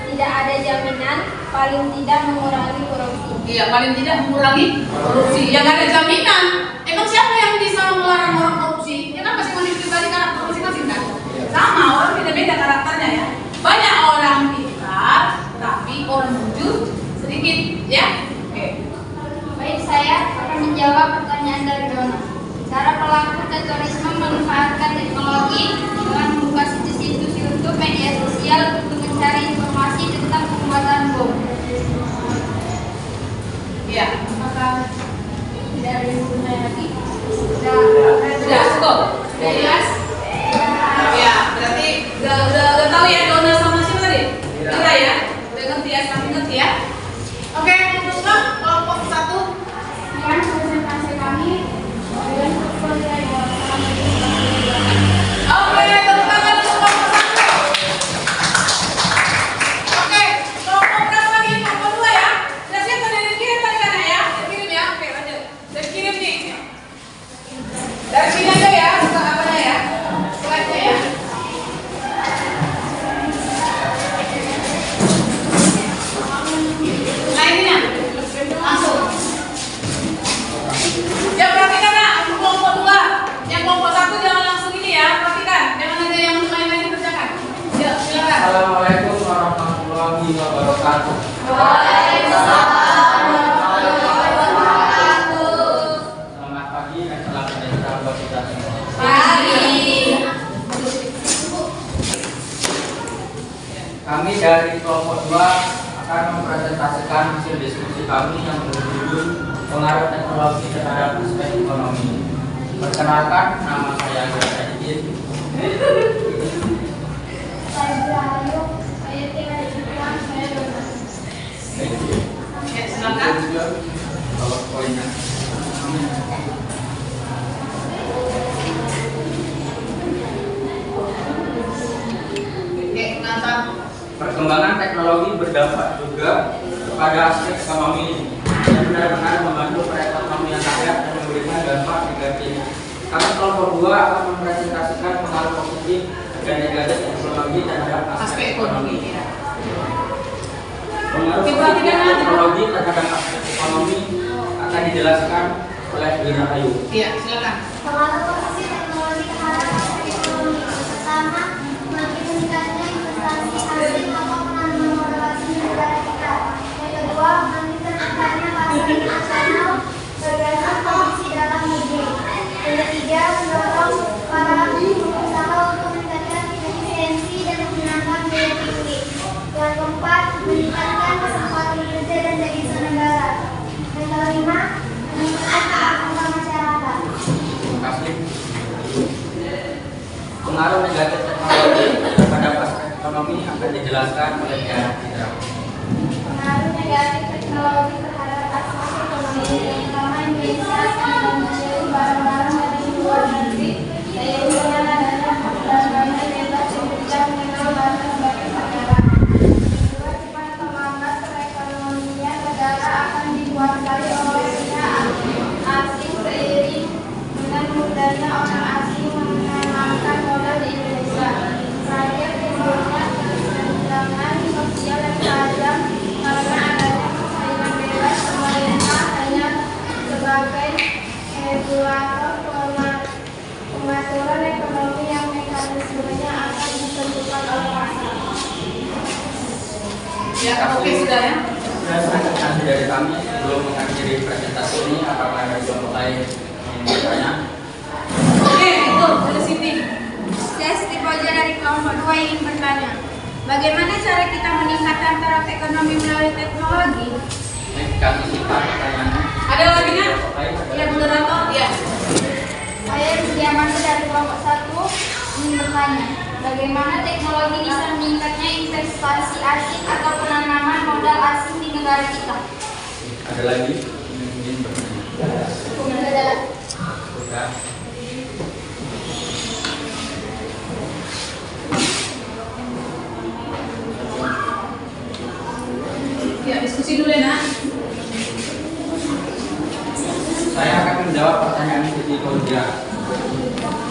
Tidak ada jaminan, paling tidak mengurangi korupsi. Iya, paling tidak mengurangi korupsi. Yang ada jaminan. Emang siapa yang bisa melarang orang korupsi? Ya kan masing-masing pribadi karakter masing-masing kan? Sama, orang beda-beda karakternya ya. Banyak orang pintar, tapi orang jujur sedikit, ya. Oke. Baik, saya akan menjawab pertanyaan dari Dona. Cara pelaku terorisme memanfaatkan teknologi dengan membuka situs-situs YouTube, media sosial untuk mencari informasi tentang pembuatan bom. Iya. Apakah dari bertanya lagi? Sudah cukup. Sudah jelas? Ya, berarti udah tahu ya Dona sama siapa tadi? Lira ya. Udah ngerti ya, sampai ngerti ya. Oke, untuk kelompok 1. Sekian presentasi kami dengan portfolio yang Oke, tepuk tangan untuk kelompok 1. Oke, kelompok berapa lagi? Kelompok 2 ya. Sudah siap tadi dikirim tadi kan ya? Dikirim ya. Oke, lanjut. Sudah dikirim nih. Dari sini aja ya, buka apanya ya? Slide-nya ya. Nah ini ya, langsung. Ya perhatikan nak, untuk kelompok 2. Yang kelompok 1 jangan langsung ini ya, perhatikan. Jangan ada yang main-main dikerjakan. Ya, silakan. Assalamualaikum warahmatullahi wabarakatuh. Selamat pagi dan salam sejahtera buat kita semua. Kami dari kelompok 2 akan mempresentasikan hasil diskusi kami yang berjudul pengaruh teknologi terhadap aspek ekonomi. Perkenalkan, nama saya Agus Saidin. Ya, silakan. PowerPoint-nya. Oke, pengantar. Perkembangan teknologi berdampak juga kepada aspek ekonomi yang benar-benar membantu perekonomian rakyat dan memberikan dampak negatif. Kami kelompok 2 akan mempresentasikan pengaruh positif dan negatif teknologi terhadap aspek ekonomi. Ya. Pengaruh positif teknologi terhadap aspek ekonomi akan dijelaskan oleh Lira Ayu. Iya, silakan. Pengaruh posisi teknologi terhadap aspek ekonomi. Pertama, semakin meningkatnya investasi asing atau penanaman moderasi negara kita. Yang kedua, semakin tertekannya pasar nasional berdasarkan kondisi dalam negeri. Yang ketiga, mendorong para pengusaha untuk meningkatkan efisiensi dan menggunakan biaya tinggi. Yang keempat, meningkatkan kesempatan kerja dan devisa negara. Yang kelima, meningkatkan keamanan masyarakat. Terima kasih. Pengaruh negatif teknologi terhadap aspek ekonomi akan dijelaskan oleh Diana Citra. Pengaruh negatif teknologi terhadap aspek ekonomi yang pertama Indonesia sangat membeli barang-barang dari luar negeri, yaitu dengan adanya perdagangan bebas yang tidak mengenal batas bagi negara. Kedua, cepat lambat perekonomian negara akan dikuasai oleh pihak asing seiring dengan mudahnya orang asing menanamkan modal di Indonesia. Terakhir, timbulnya kesenjangan sosial yang tajam karena adanya persaingan bebas pemerintah hanya sebagai regulator pengaturan ekonomi yang mekanismenya akan ditentukan oleh pasar. Ya, oke sudah ya. Presentasi dari kami sebelum mengakhiri presentasi ini, apakah ada kelompok lain yang bertanya? Oke, itu dari Siti. Saya Siti Koja dari kelompok 2 ingin bertanya. Bagaimana cara kita meningkatkan taraf ekonomi melalui teknologi? Baik, kami simpan pertanyaannya. Ada lagi nak? Kelompok lain ada Ya, moderator. Ya. Saya Diamanda dari kelompok 1 ingin bertanya. Bagaimana teknologi bisa meningkatnya investasi asing atau penanaman modal asing di negara kita? Ada lagi? Mungkin bertanya. Sudah. Ya, diskusi dulu ya, Nak. Saya akan menjawab pertanyaan Siti Kodja.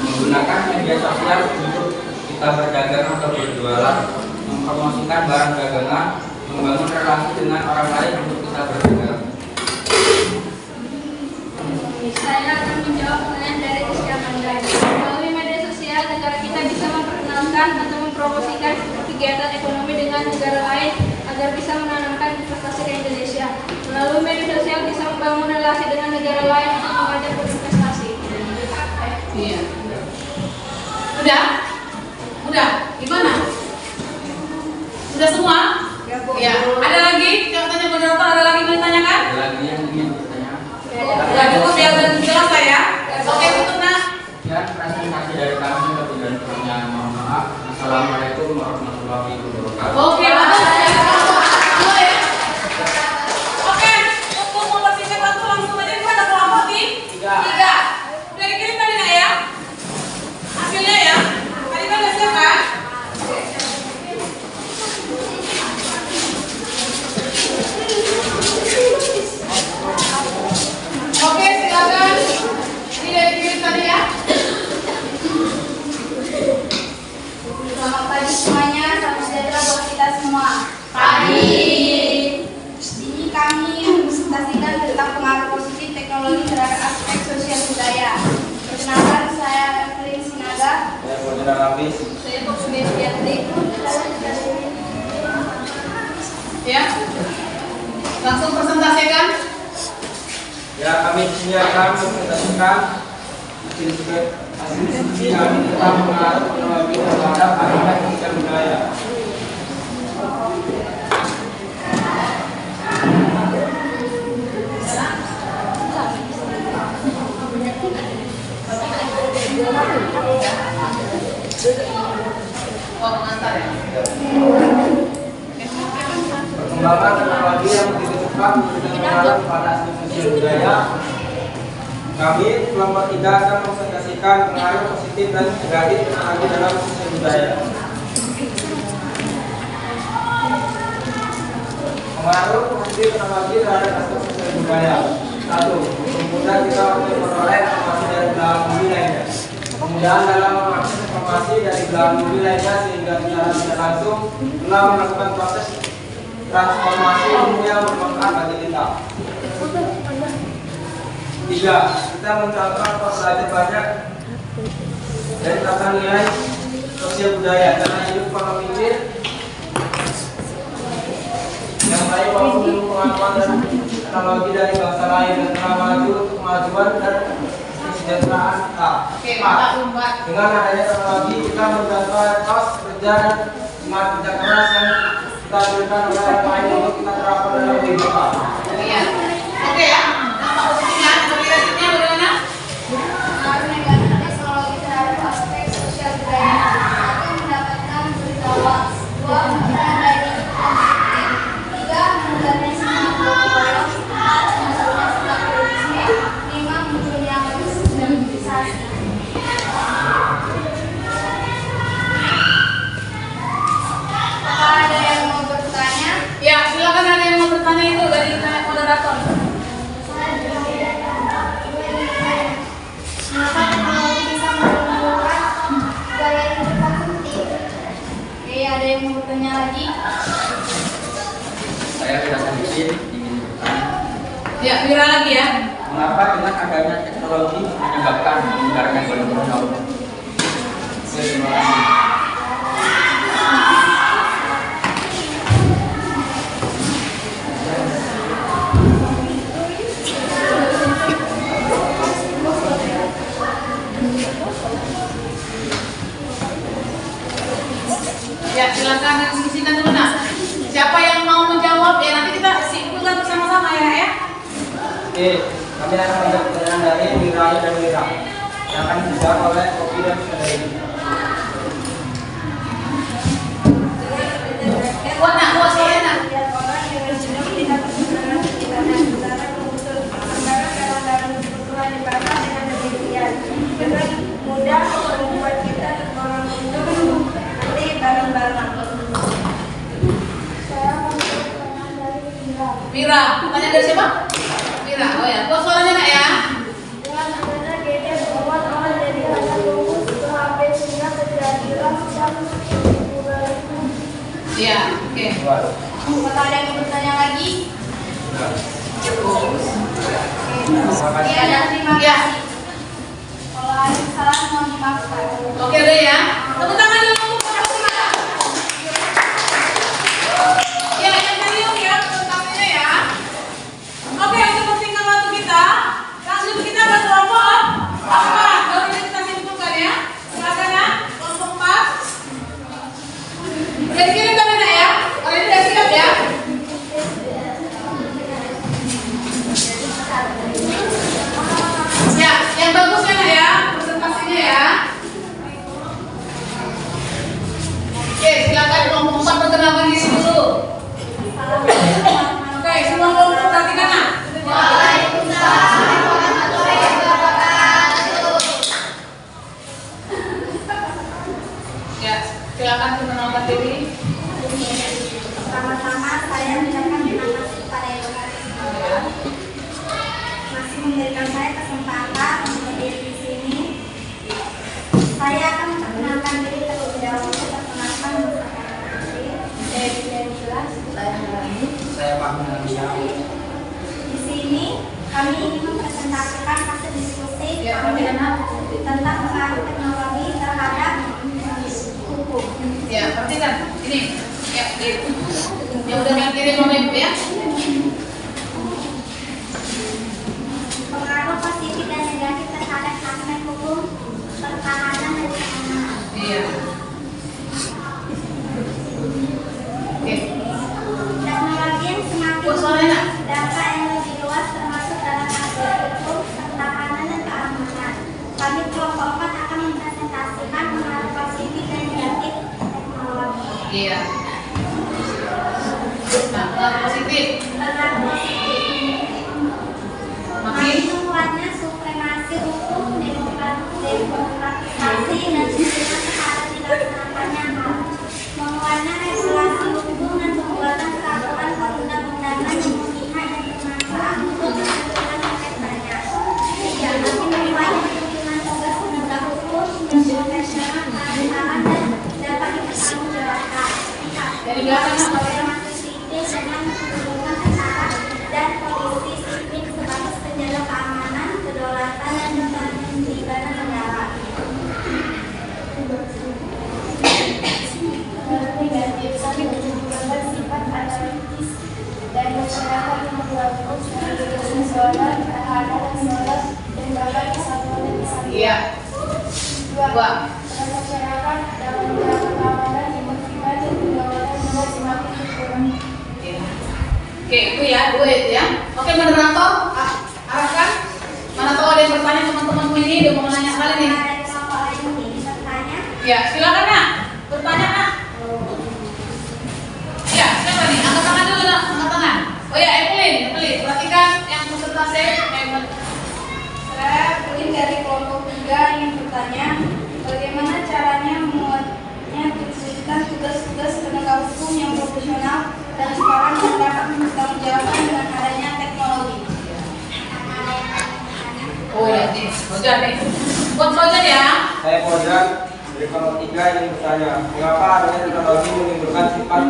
Menggunakan media sosial untuk kita berdagang atau berjualan, mempromosikan barang dagangan, membangun relasi dengan orang lain untuk kita berdagang. Saya akan menjawab pertanyaan dari Rizka Mandai. Melalui media sosial, negara kita bisa memperkenalkan atau mempromosikan kegiatan ekonomi dengan negara lain agar bisa menanamkan investasi ke Indonesia. Melalui media sosial bisa membangun relasi dengan negara lain untuk mengajak berinvestasi. Iya. Udah? Udah? Gimana? Udah semua? Ya. Ada lagi? Yang tanya moderator, ada lagi yang ditanyakan? Ada lagi yang ingin bertanya? Udah cukup ya, udah jelas ya? Oke, tutup, Nak. Ya, presentasi dari kami lebih dan kurangnya mohon maaf. Assalamualaikum warahmatullahi wabarakatuh. Oke, dulu ya. Oke, untuk mempersingkat waktu langsung aja kita ada kelompok di 3. Udah dikirim tadi, Nak ya? Hasilnya ya? Tadi kan udah siap kan? Oke, silakan. Ini udah dikirim tadi ya? Selamat pagi semuanya, salam sejahtera buat kita semua. Pagi. Ini kami mempresentasikan tentang pengaruh positif teknologi terhadap aspek sosial budaya. Perkenalkan, saya Evelyn Sinaga. Saya Saudara Lapis. Saya Boksudin Fiatri. Ya. Langsung presentasikan. Ya, kami di sini akan mempresentasikan hasil diskusi kami tentang pengaruh teknologi terhadap aspek sosial budaya. Oh, mengantar ya. Perkembangan teknologi yang begitu cepat berpengaruh pada aspek sosial budaya. Kami kelompok 3 akan mempresentasikan pengaruh positif dan negatif teknologi dalam sosial budaya. Pengaruh positif teknologi terhadap aspek sosial budaya. 1. Memudahkan kita untuk memperoleh informasi dari belahan bumi lainnya. Kemudahan dalam mengakses informasi dari belahan bumi lainnya sehingga secara tidak langsung telah melakukan proses transformasi ilmu yang bermanfaat bagi kita. 3. Kita mencontoh atau belajar banyak dari tata nilai sosial budaya karena hidup pola pikir yang baik maupun ilmu pengetahuan dan teknologi dari bangsa lain dan telah maju untuk kemajuan dan kesejahteraan kita. Oke, Mbak. Dengan adanya teknologi kita mencontoh etos kerja dan semangat kerja keras yang kita berikan oleh orang lain untuk kita terapkan dalam kehidupan. Iya. Oke ya. Dampak positifnya, negatifnya bagaimana? Pengaruh negatif teknologi terhadap aspek sosial budaya. Satu, mendapatkan berita sebuah hubungan dari positif. 3, mengurangi semangat berkembang. 4, munculnya sikap kritisme. 5, munculnya modernisasi. Apakah ada yang mau bertanya? Ya, silakan ada yang mau bertanya itu dari moderator. Mengapa teknologi bisa menimbulkan gaya hidup konsumtif? Oke, ada yang mau bertanya lagi? Saya tidak sedikit ingin bertanya. Ya, Wira lagi ya. Mengapa dengan adanya teknologi menyebabkan meninggalkan burnout? Terima kasih. Ya, silakan diskusikan dulu, Nak. Siapa yang mau menjawab? Ya, nanti kita simpulkan bersama-sama ya. Oke, kami akan menjawab pertanyaan dari Wira dan Wira yang akan dijawab oleh Kopi dan Saudari. Mira. Pertanyaan dari siapa? Mira. Oh ya. Kok suaranya nak ya? Dengan adanya gadget awal-awal dari hanya tunggu ke HP sehingga kejadian dan Iya. Oke. Apakah ada yang bertanya lagi? Ya, dan terima Ya. kasih. Kalau ada salah mohon dimaafkan. Oke deh ya. Tepuk tangan dulu untuk para peserta. Ya, yang serius ya pertanyaannya ya. Oke, untuk mempersingkat waktu kita, langsung kita berkelompok. Apa? Baru kita simpulkan ya. Silakan ya, kelompok 4. Jadi kirim kami nak ya. Kalian sudah siap ya? Ya, yang bagus ya nak ya, presentasinya ya. Oke, silakan kelompok 4 perkenalkan diri dulu. Oke, semua kelompok perhatikan nak. Ya, silakan perkenalkan diri. Pertama-tama saya mengucapkan terima kasih kepada Ibu masih memberikan saya kesempatan untuk hadir di sini. Saya akan memperkenalkan diri terlebih dahulu. Perkenalkan bersama saya Dewi Jelas. Saya Pak Muhammad. Di sini kami ingin mempresentasikan hasil diskusi Ya, kami perhatikan. tentang pengaruh teknologi terhadap hukum. Ya, perhatikan. Ini. Ya, yang udah nggak kirim sama ibu ya. Pengaruh positif dan negatif terhadap aspek hukum, pertahanan dan keamanan. Iya. Oke. Teknologi yang semakin Oh, suaranya. dampak yang lebih luas termasuk dalam aspek hukum, pertahanan dan keamanan. Kami kelompok 4 akan mempresentasikan pengaruh positif dan negatif teknologi. Iya. Nah, pengaruh positif. Pengaruh positif Makin. menguatnya supremasi hukum, demokratisasi dan sistem terhadap dilaksanakannya hak. Menguatnya regulasi hukum dan pembuatan peraturan perundang-undangan yang memihak dan bermanfaat untuk kepentingan rakyat banyak. Tiga, makin membuatnya perlindungan tugas penegak hukum yang profesional, transparan dan dapat dipertanggungjawabkan. Empat, Dari belakang, Nak. supremasi sipil dengan menghubungkan tentara dan polisi sipil sebagai penjaga keamanan, kedaulatan dan ketertiban negara. Negatif kami menunjukkan sifat analitis dan masyarakat yang melakukan sesuatu terhadap sesuatu dan bahkan kesatuan dan kesatuan. Iya. Dua, Dua. peran masyarakat dalam menjaga keamanan, ketertiban dan kedaulatan negara semakin berkurang. Iya. Oke, itu ya, dua itu ya. Oke, moderator, arahkan. Mana tahu ada yang bertanya teman-temanku ini, udah mau nanya hal ini. Ada kelompok lain yang ingin bertanya? Ya, silakan Nak. Bertanya Nak. Ya, siapa nih? Angkat tangan dulu Nak, angkat tangan. Oh ya, Evelyn, perhatikan yang peserta saya, Evelyn. Saya Evelyn dari kelompok 3 ingin bertanya, bagaimana caranya membuatnya terwujudkan tugas-tugas penegak hukum yang profesional, transparan dan dapat mempertanggungjawabkan dengan adanya teknologi. Oh ya, nih, Fauzan nih. Buat Fauzan ya. Saya Fauzan dari kelompok 3 ingin bertanya, mengapa adanya teknologi menimbulkan sifat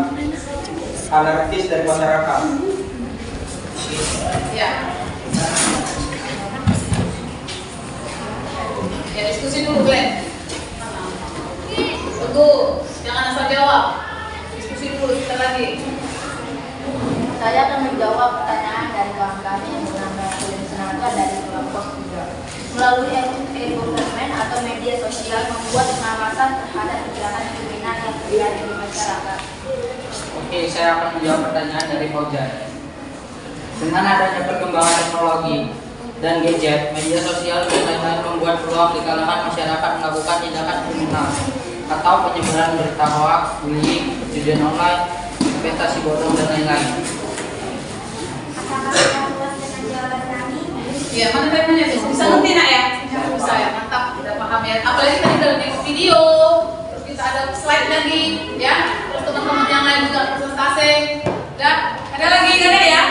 anarkis dari masyarakat? Ya. Ya, diskusi dulu, Glenn. Tunggu, jangan asal jawab. Diskusi dulu, kita lagi. Saya akan menjawab pertanyaan dari kawan kami yang bernama Kulen Senaka dari kelompok 3. Melalui e-government atau media sosial membuat pengawasan terhadap tindakan kriminal yang terjadi di masyarakat. Oke, saya akan menjawab pertanyaan dari Fauzan. Dengan adanya perkembangan teknologi dan gadget, media sosial dan lain-lain membuat peluang di kalangan masyarakat melakukan tindakan kriminal atau penyebaran berita hoaks, bullying, perjudian online, investasi bodong dan lain-lain. Apakah sudah puas dengan jawaban kami? Ya, mana temanya tuh? Bisa ngerti Nak ya? Bisa ya, mantap, udah paham ya. Apalagi tadi udah nengok video, terus kita ada slide lagi, ya. Terus teman-teman yang lain juga presentasi. Ada lagi, nggak ada ya?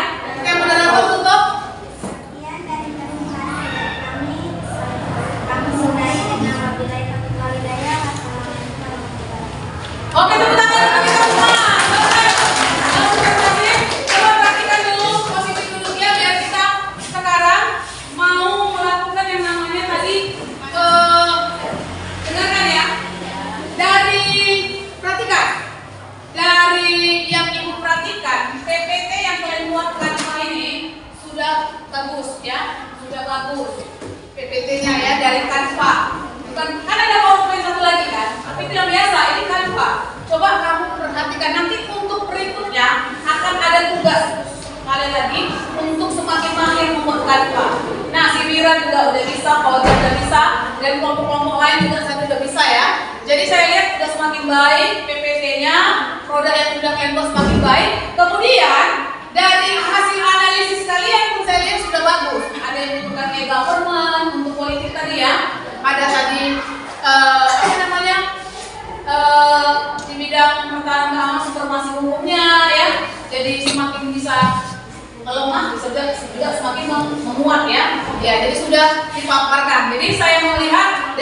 yang Ibu perhatikan, PPT yang kalian buat Canva ini sudah bagus ya, sudah bagus. PPT-nya ya dari Canva. Bukan, kan ada PowerPoint satu lagi kan? Tapi itu yang biasa, ini Canva. Coba kamu perhatikan, nanti untuk berikutnya akan ada tugas kali lagi untuk semakin mahir membuat Canva. Nah, si Mira juga udah bisa, Fauzan udah bisa, dan kelompok-kelompok lain juga satu udah bisa ya. Jadi saya lihat sudah semakin baik PPT-nya, produk yang sudah kalian buat semakin baik. Kemudian dari hasil analisis kalian pun saya lihat sudah bagus. Ada yang bukan e-government untuk politik tadi ya. Ada tadi apa namanya di bidang pertahanan informasi umumnya ya. Jadi semakin bisa melemah, bisa juga semakin menguat ya. Ya, jadi sudah dipaparkan. Jadi saya melihat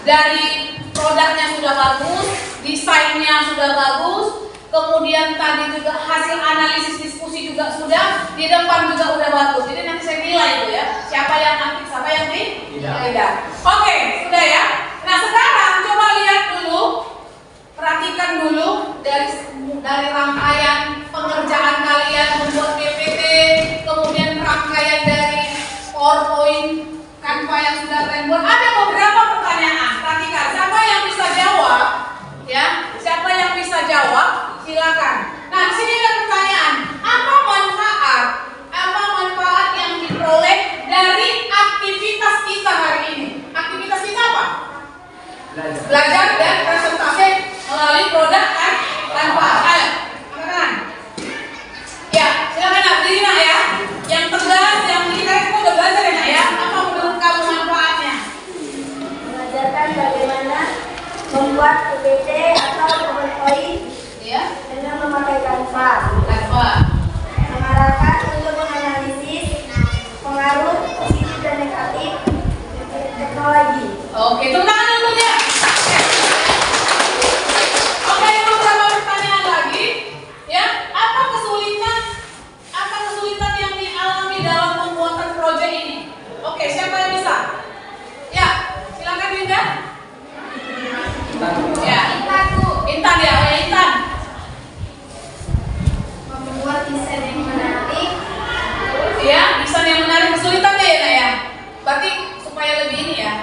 dari produknya sudah bagus, desainnya sudah bagus, kemudian tadi juga hasil analisis diskusi juga sudah, di depan juga udah bagus. Jadi nanti saya nilai itu ya, siapa yang aktif, siapa yang tidak. Oke, sudah ya. Nah sekarang coba lihat dulu, perhatikan dulu dari rangkaian pengerjaan kalian membuat PPT, kemudian rangkaian dari PowerPoint Canva yang sudah kalian buat. Ada beberapa pertanyaan. Perhatikan, siapa yang bisa jawab? Ya, siapa yang bisa jawab? Silakan. Nah, di sini ada pertanyaan. Apa manfaat yang diperoleh dari aktivitas kita hari ini? Aktivitas kita apa? Belajar dan presentasi melalui produk Canva. Ayo, angkat. Ya, silakan nak berdiri nak ya. Yang tegas, yang kita udah belajar ya nak ya. Apa menurut kamu manfaatnya? Mengajarkan bagaimana membuat PPT atau PowerPoint Ya, dengan memakai Canva. Canva. Mengarahkan untuk menganalisis pengaruh positif dan negatif teknologi. Oke, tepuk tangan dulu ya. Oke, beberapa pertanyaan lagi. Ya, apa kesulitan yang dialami dalam pembuatan proyek ini? Oke, siapa yang bisa? Ya, silakan Dinda. Ya, Intan ya, Intan. Membuat desain yang menarik. Ya, desain yang menarik kesulitannya ya, Nak ya. Berarti supaya lebih ini ya.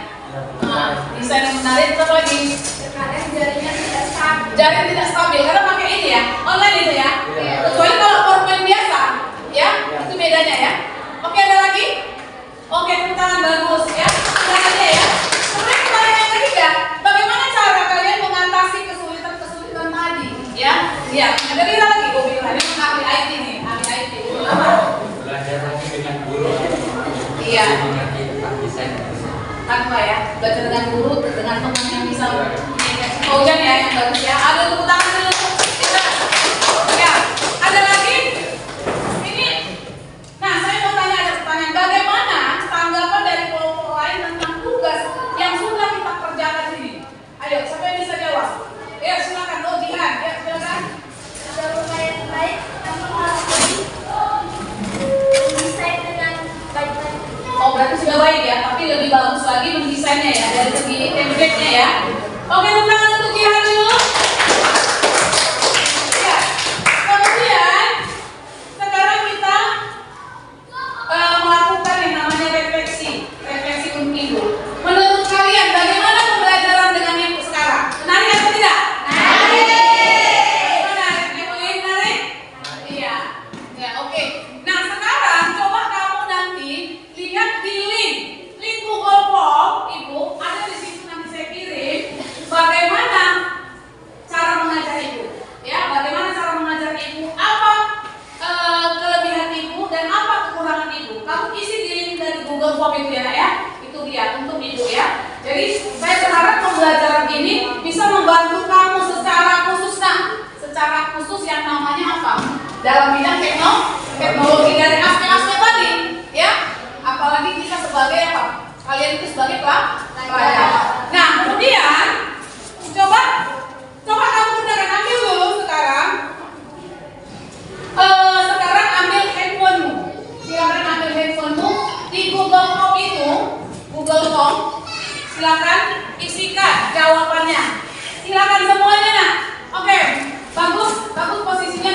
Desain yang menarik, apa lagi? Terkadang jaringan tidak stabil. Jaringan tidak stabil karena pakai ini ya, online itu ya. Kecuali kalau PowerPoint biasa, ya, itu bedanya ya. Oke, ada lagi? Oke, tepuk tangan bagus ya. Sudah aja ya. Kemudian pertanyaan yang ketiga, bagaimana cara kalian mengatasi kesulitan tadi? Ya, ya. Ada Mira lagi, Mira. Ini ahli IT nih, ahli IT. Belajar lagi dengan guru. Iya. Mengerti tentang desain. Tanpa ya, belajar dengan guru, dengan teman yang bisa Fauzan ya, yang bagus ya. Ada tepuk tangan dulu. Ya, ada lagi? Ini. Nah, saya mau tanya ada pertanyaan. Bagaimana tanggapan dari kelompok lain tentang tugas yang sudah kita kerjakan ini? Ayo, siapa yang bisa jawab? Ya, silakan. Oh, Jihan. Ya, silakan. Sudah lumayan baik, namun masih desain dengan baik-baik. Oh, berarti sudah baik ya, tapi lebih bagus lagi mendesainnya ya, dari segi template-nya ya. Oke, tepuk tangan untuk Jihan dulu. Ya, kemudian sekarang kita melakukan yang namanya refleksi untuk Ibu. Menurut kalian bagaimana pembelajaran dengan Ibu sekarang? Menarik atau tidak? Menarik. Menarik? Iya. Ya, oke. Nah, sekarang coba kamu nanti lihat di link Google Form, Ibu, ada di situ nanti saya kirim bagaimana cara mengajar Ibu. Ya, bagaimana cara mengajar Ibu, apa kelebihan Ibu dan apa kekurangan Ibu. Kamu isi di link dari Google Form itu ya, Nak ya. Itu dia untuk Ibu ya. Jadi, saya berharap pembelajaran ini bisa membantu kamu secara khusus, nah, secara khusus yang namanya apa? Dalam bidang teknologi dari aspek-aspek tadi, ya. Apalagi kita sebagai apa? Kalian itu sebagai pelajar. Nah, kemudian coba kamu gunakan, ambil dulu sekarang. Sekarang ambil handphonemu. Silakan ambil handphonemu di Google Form itu, Google Form. Silakan isikan jawabannya. Silakan semuanya, Nak. Oke, bagus posisinya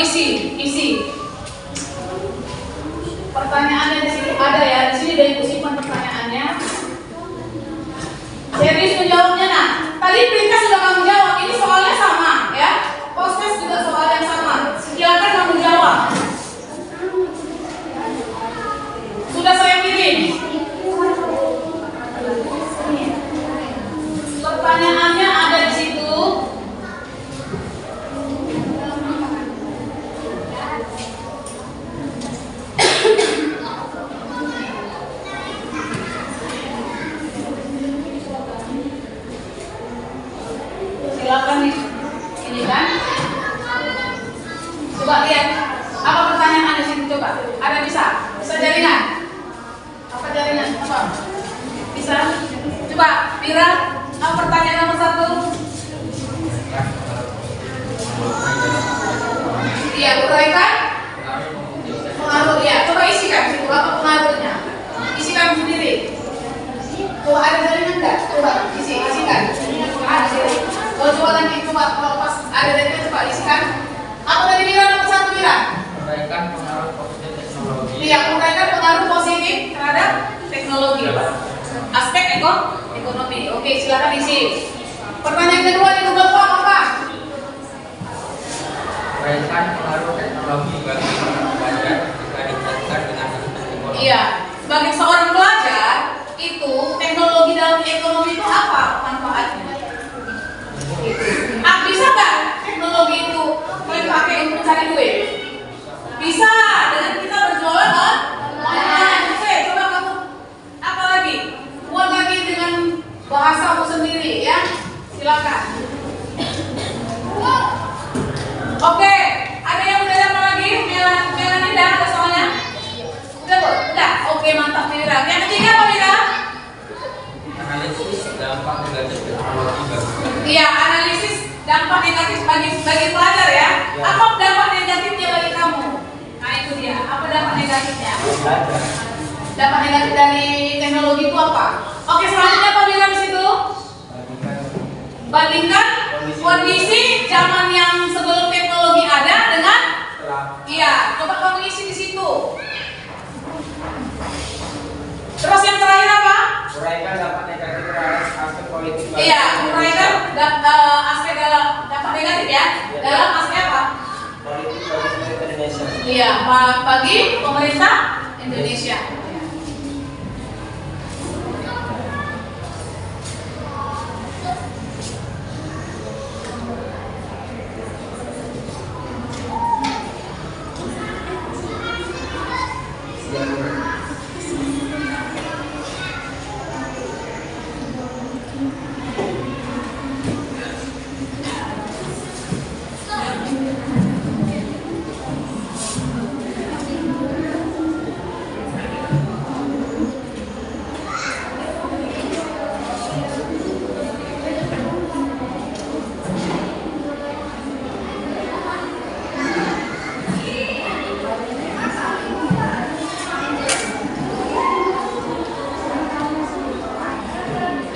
isi. Pertanyaannya di sini ada ya, di sini dari simpan pertanyaannya. Serius menjawabnya nah. Tadi Prika sudah kamu jawab, ini soalnya sama ya. Proses juga soal yang sama. Silakan kamu jawab. Sudah saya kirim. Pertanyaannya ada di situ. Silakan nih. Ini kan. Coba lihat. Apa pertanyaan di situ coba? Ada bisa jaringan? Apa jaringan? Apa? Bisa? Coba, Mira. Apa pertanyaan nomor 1? Iya, uraikan. Pengaruh, ya. Coba isikan situ apa pengaruhnya. Isikan sendiri. Coba ada jaringan enggak? Coba isikan. Ada sini. Kalau coba nanti kalau pas ada jaringan coba isikan. Apa tadi Mira nomor 1 Mira? Uraikan pengaruh positif teknologi. Iya, uraikan pengaruh positif terhadap teknologi. Aspek ekonomi. Oke, silakan isi. Pertanyaan kedua di Google Form apa? Uraikan pengaruh teknologi bagi pelajar jika dikaitkan dengan ekonomi. Iya, sebagai seorang pelajar itu teknologi dalam ekonomi itu apa manfaatnya? Bisa nggak teknologi itu dipakai untuk cari duit? Bisa, dengan kita berjualan online. Oke, coba kamu apa lagi? Buat lagi dengan bahasamu sendiri ya. Silakan. Oke, ada yang udah apa lagi? Melani dah ada soalnya? Udah Bu? Udah? Oke, mantap Mira. Yang ketiga apa Mira? Analisis dampak negatif teknologi bagi. Iya, analisis dampak negatif bagi pelajar ya. Apa dampak negatifnya bagi kamu? Nah itu dia. Apa dampak negatifnya? Dampak negatif dari teknologi itu apa? Oke, selanjutnya apa Mira di situ? Bandingkan kondisi zaman yang sebelum teknologi ada dengan iya, coba kamu isi di situ. Terus yang terakhir apa? Uraikan dampak negatif terhadap aspek politik. Iya, uraikan aspek dalam dampak negatif ya. Dalam aspek apa? Politik bagi pemerintah Indonesia. Iya, bagi pemerintah Indonesia.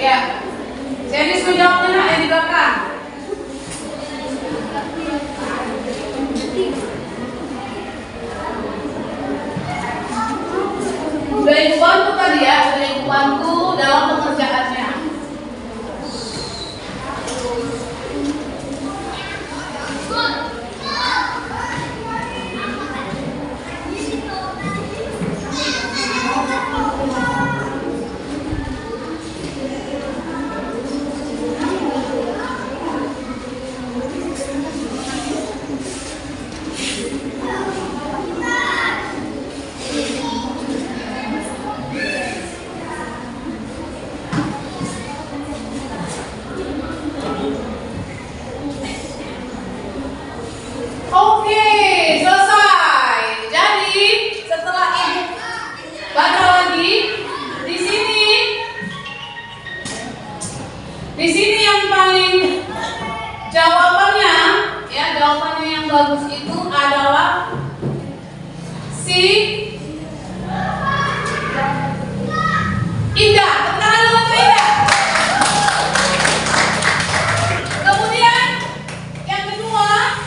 Ya, jadi menjawabnya nak yang di belakang. Udah ibu bantu tadi ya, udah ibu bantu dalam pengerjaannya. Oke, selesai. Jadi setelah ibu baca lagi di sini yang paling jawabannya yang bagus itu adalah si Indah. Tepuk tangan dulu untuk Indah. Kemudian yang kedua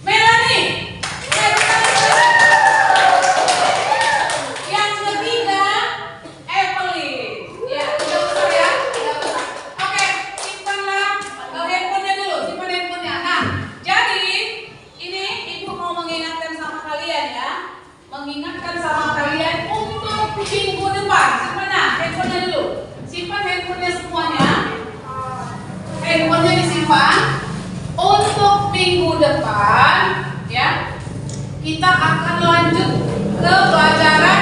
Melani. minggu depan ya kita akan lanjut ke pelajaran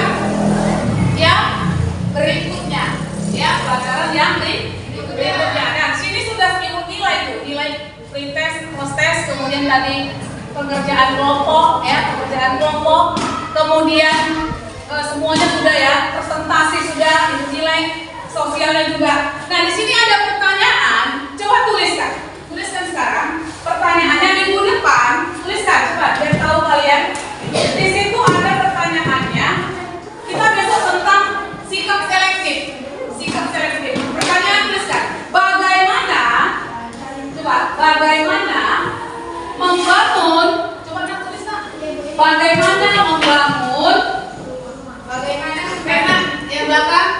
yang berikutnya ya, pelajaran yang berikutnya. Nah, sini sudah ikut nilai tuh, nilai pretest, post-test, kemudian tadi pekerjaan kelompok ya, pekerjaan kelompok, kemudian semuanya sudah ya, presentasi sudah, nilai sosialnya juga. Nah, di sini ada pertanyaan, coba tuliskan sekarang pertanyaannya minggu depan, tuliskan coba biar tahu kalian. Di situ ada pertanyaannya. Kita besok tentang sikap selektif. Pertanyaan tuliskan, bagaimana membangun, coba tuliskan, bagaimana membangun, yang belakang,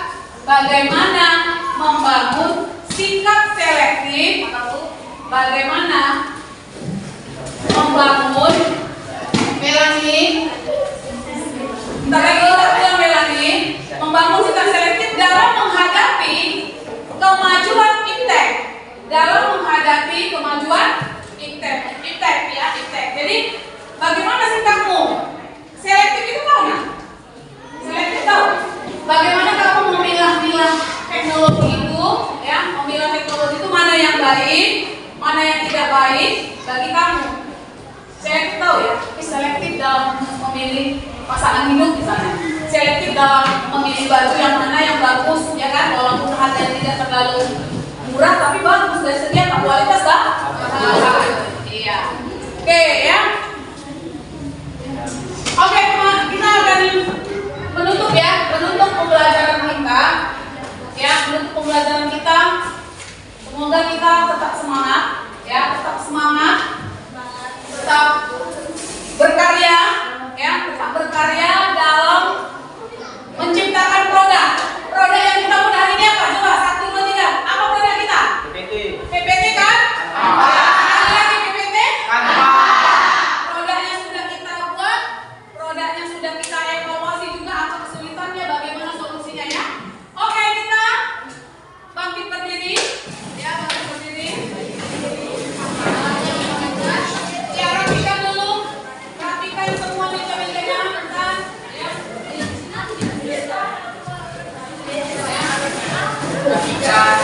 bagaimana membangun sikap selektif, bagaimana membangun Melanie, membangun sikap selektif dalam menghadapi kemajuan iptek, Jadi bagaimana sikapmu? Selektif itu tahu nggak? Selektif tahu. Bagaimana kamu memilah-milah teknologi itu, ya, memilah teknologi itu mana yang baik, mana yang tidak baik bagi kamu. Selektif tahu ya? Selektif dalam memilih pasangan hidup misalnya. Selektif dalam memilih baju yang mana yang bagus, ya kan? Walaupun harganya tidak terlalu murah tapi bagus dari segi kualitas iya. Oke ya. Oke, kita akan menutup pembelajaran kita. Ya, menutup pembelajaran kita. Semoga kita tetap semangat, ya, tetap berkarya, ya, tetap berkarya dalam menciptakan produk. Produk yang kita mudah hari ini apa? Coba 1, 2, 3. Apa produk kita? PPT kan? Ada lagi PPT? Produknya sudah kita buat, produknya sudah kita evaluasi juga apa kesulitannya, bagaimana solusinya ya. Oke, kita bangkit berdiri. Ya, bangkit berdiri. Ya, rapikan dulu. Rapikan semua meja-mejanya. Bentar. Ya. Rapikan.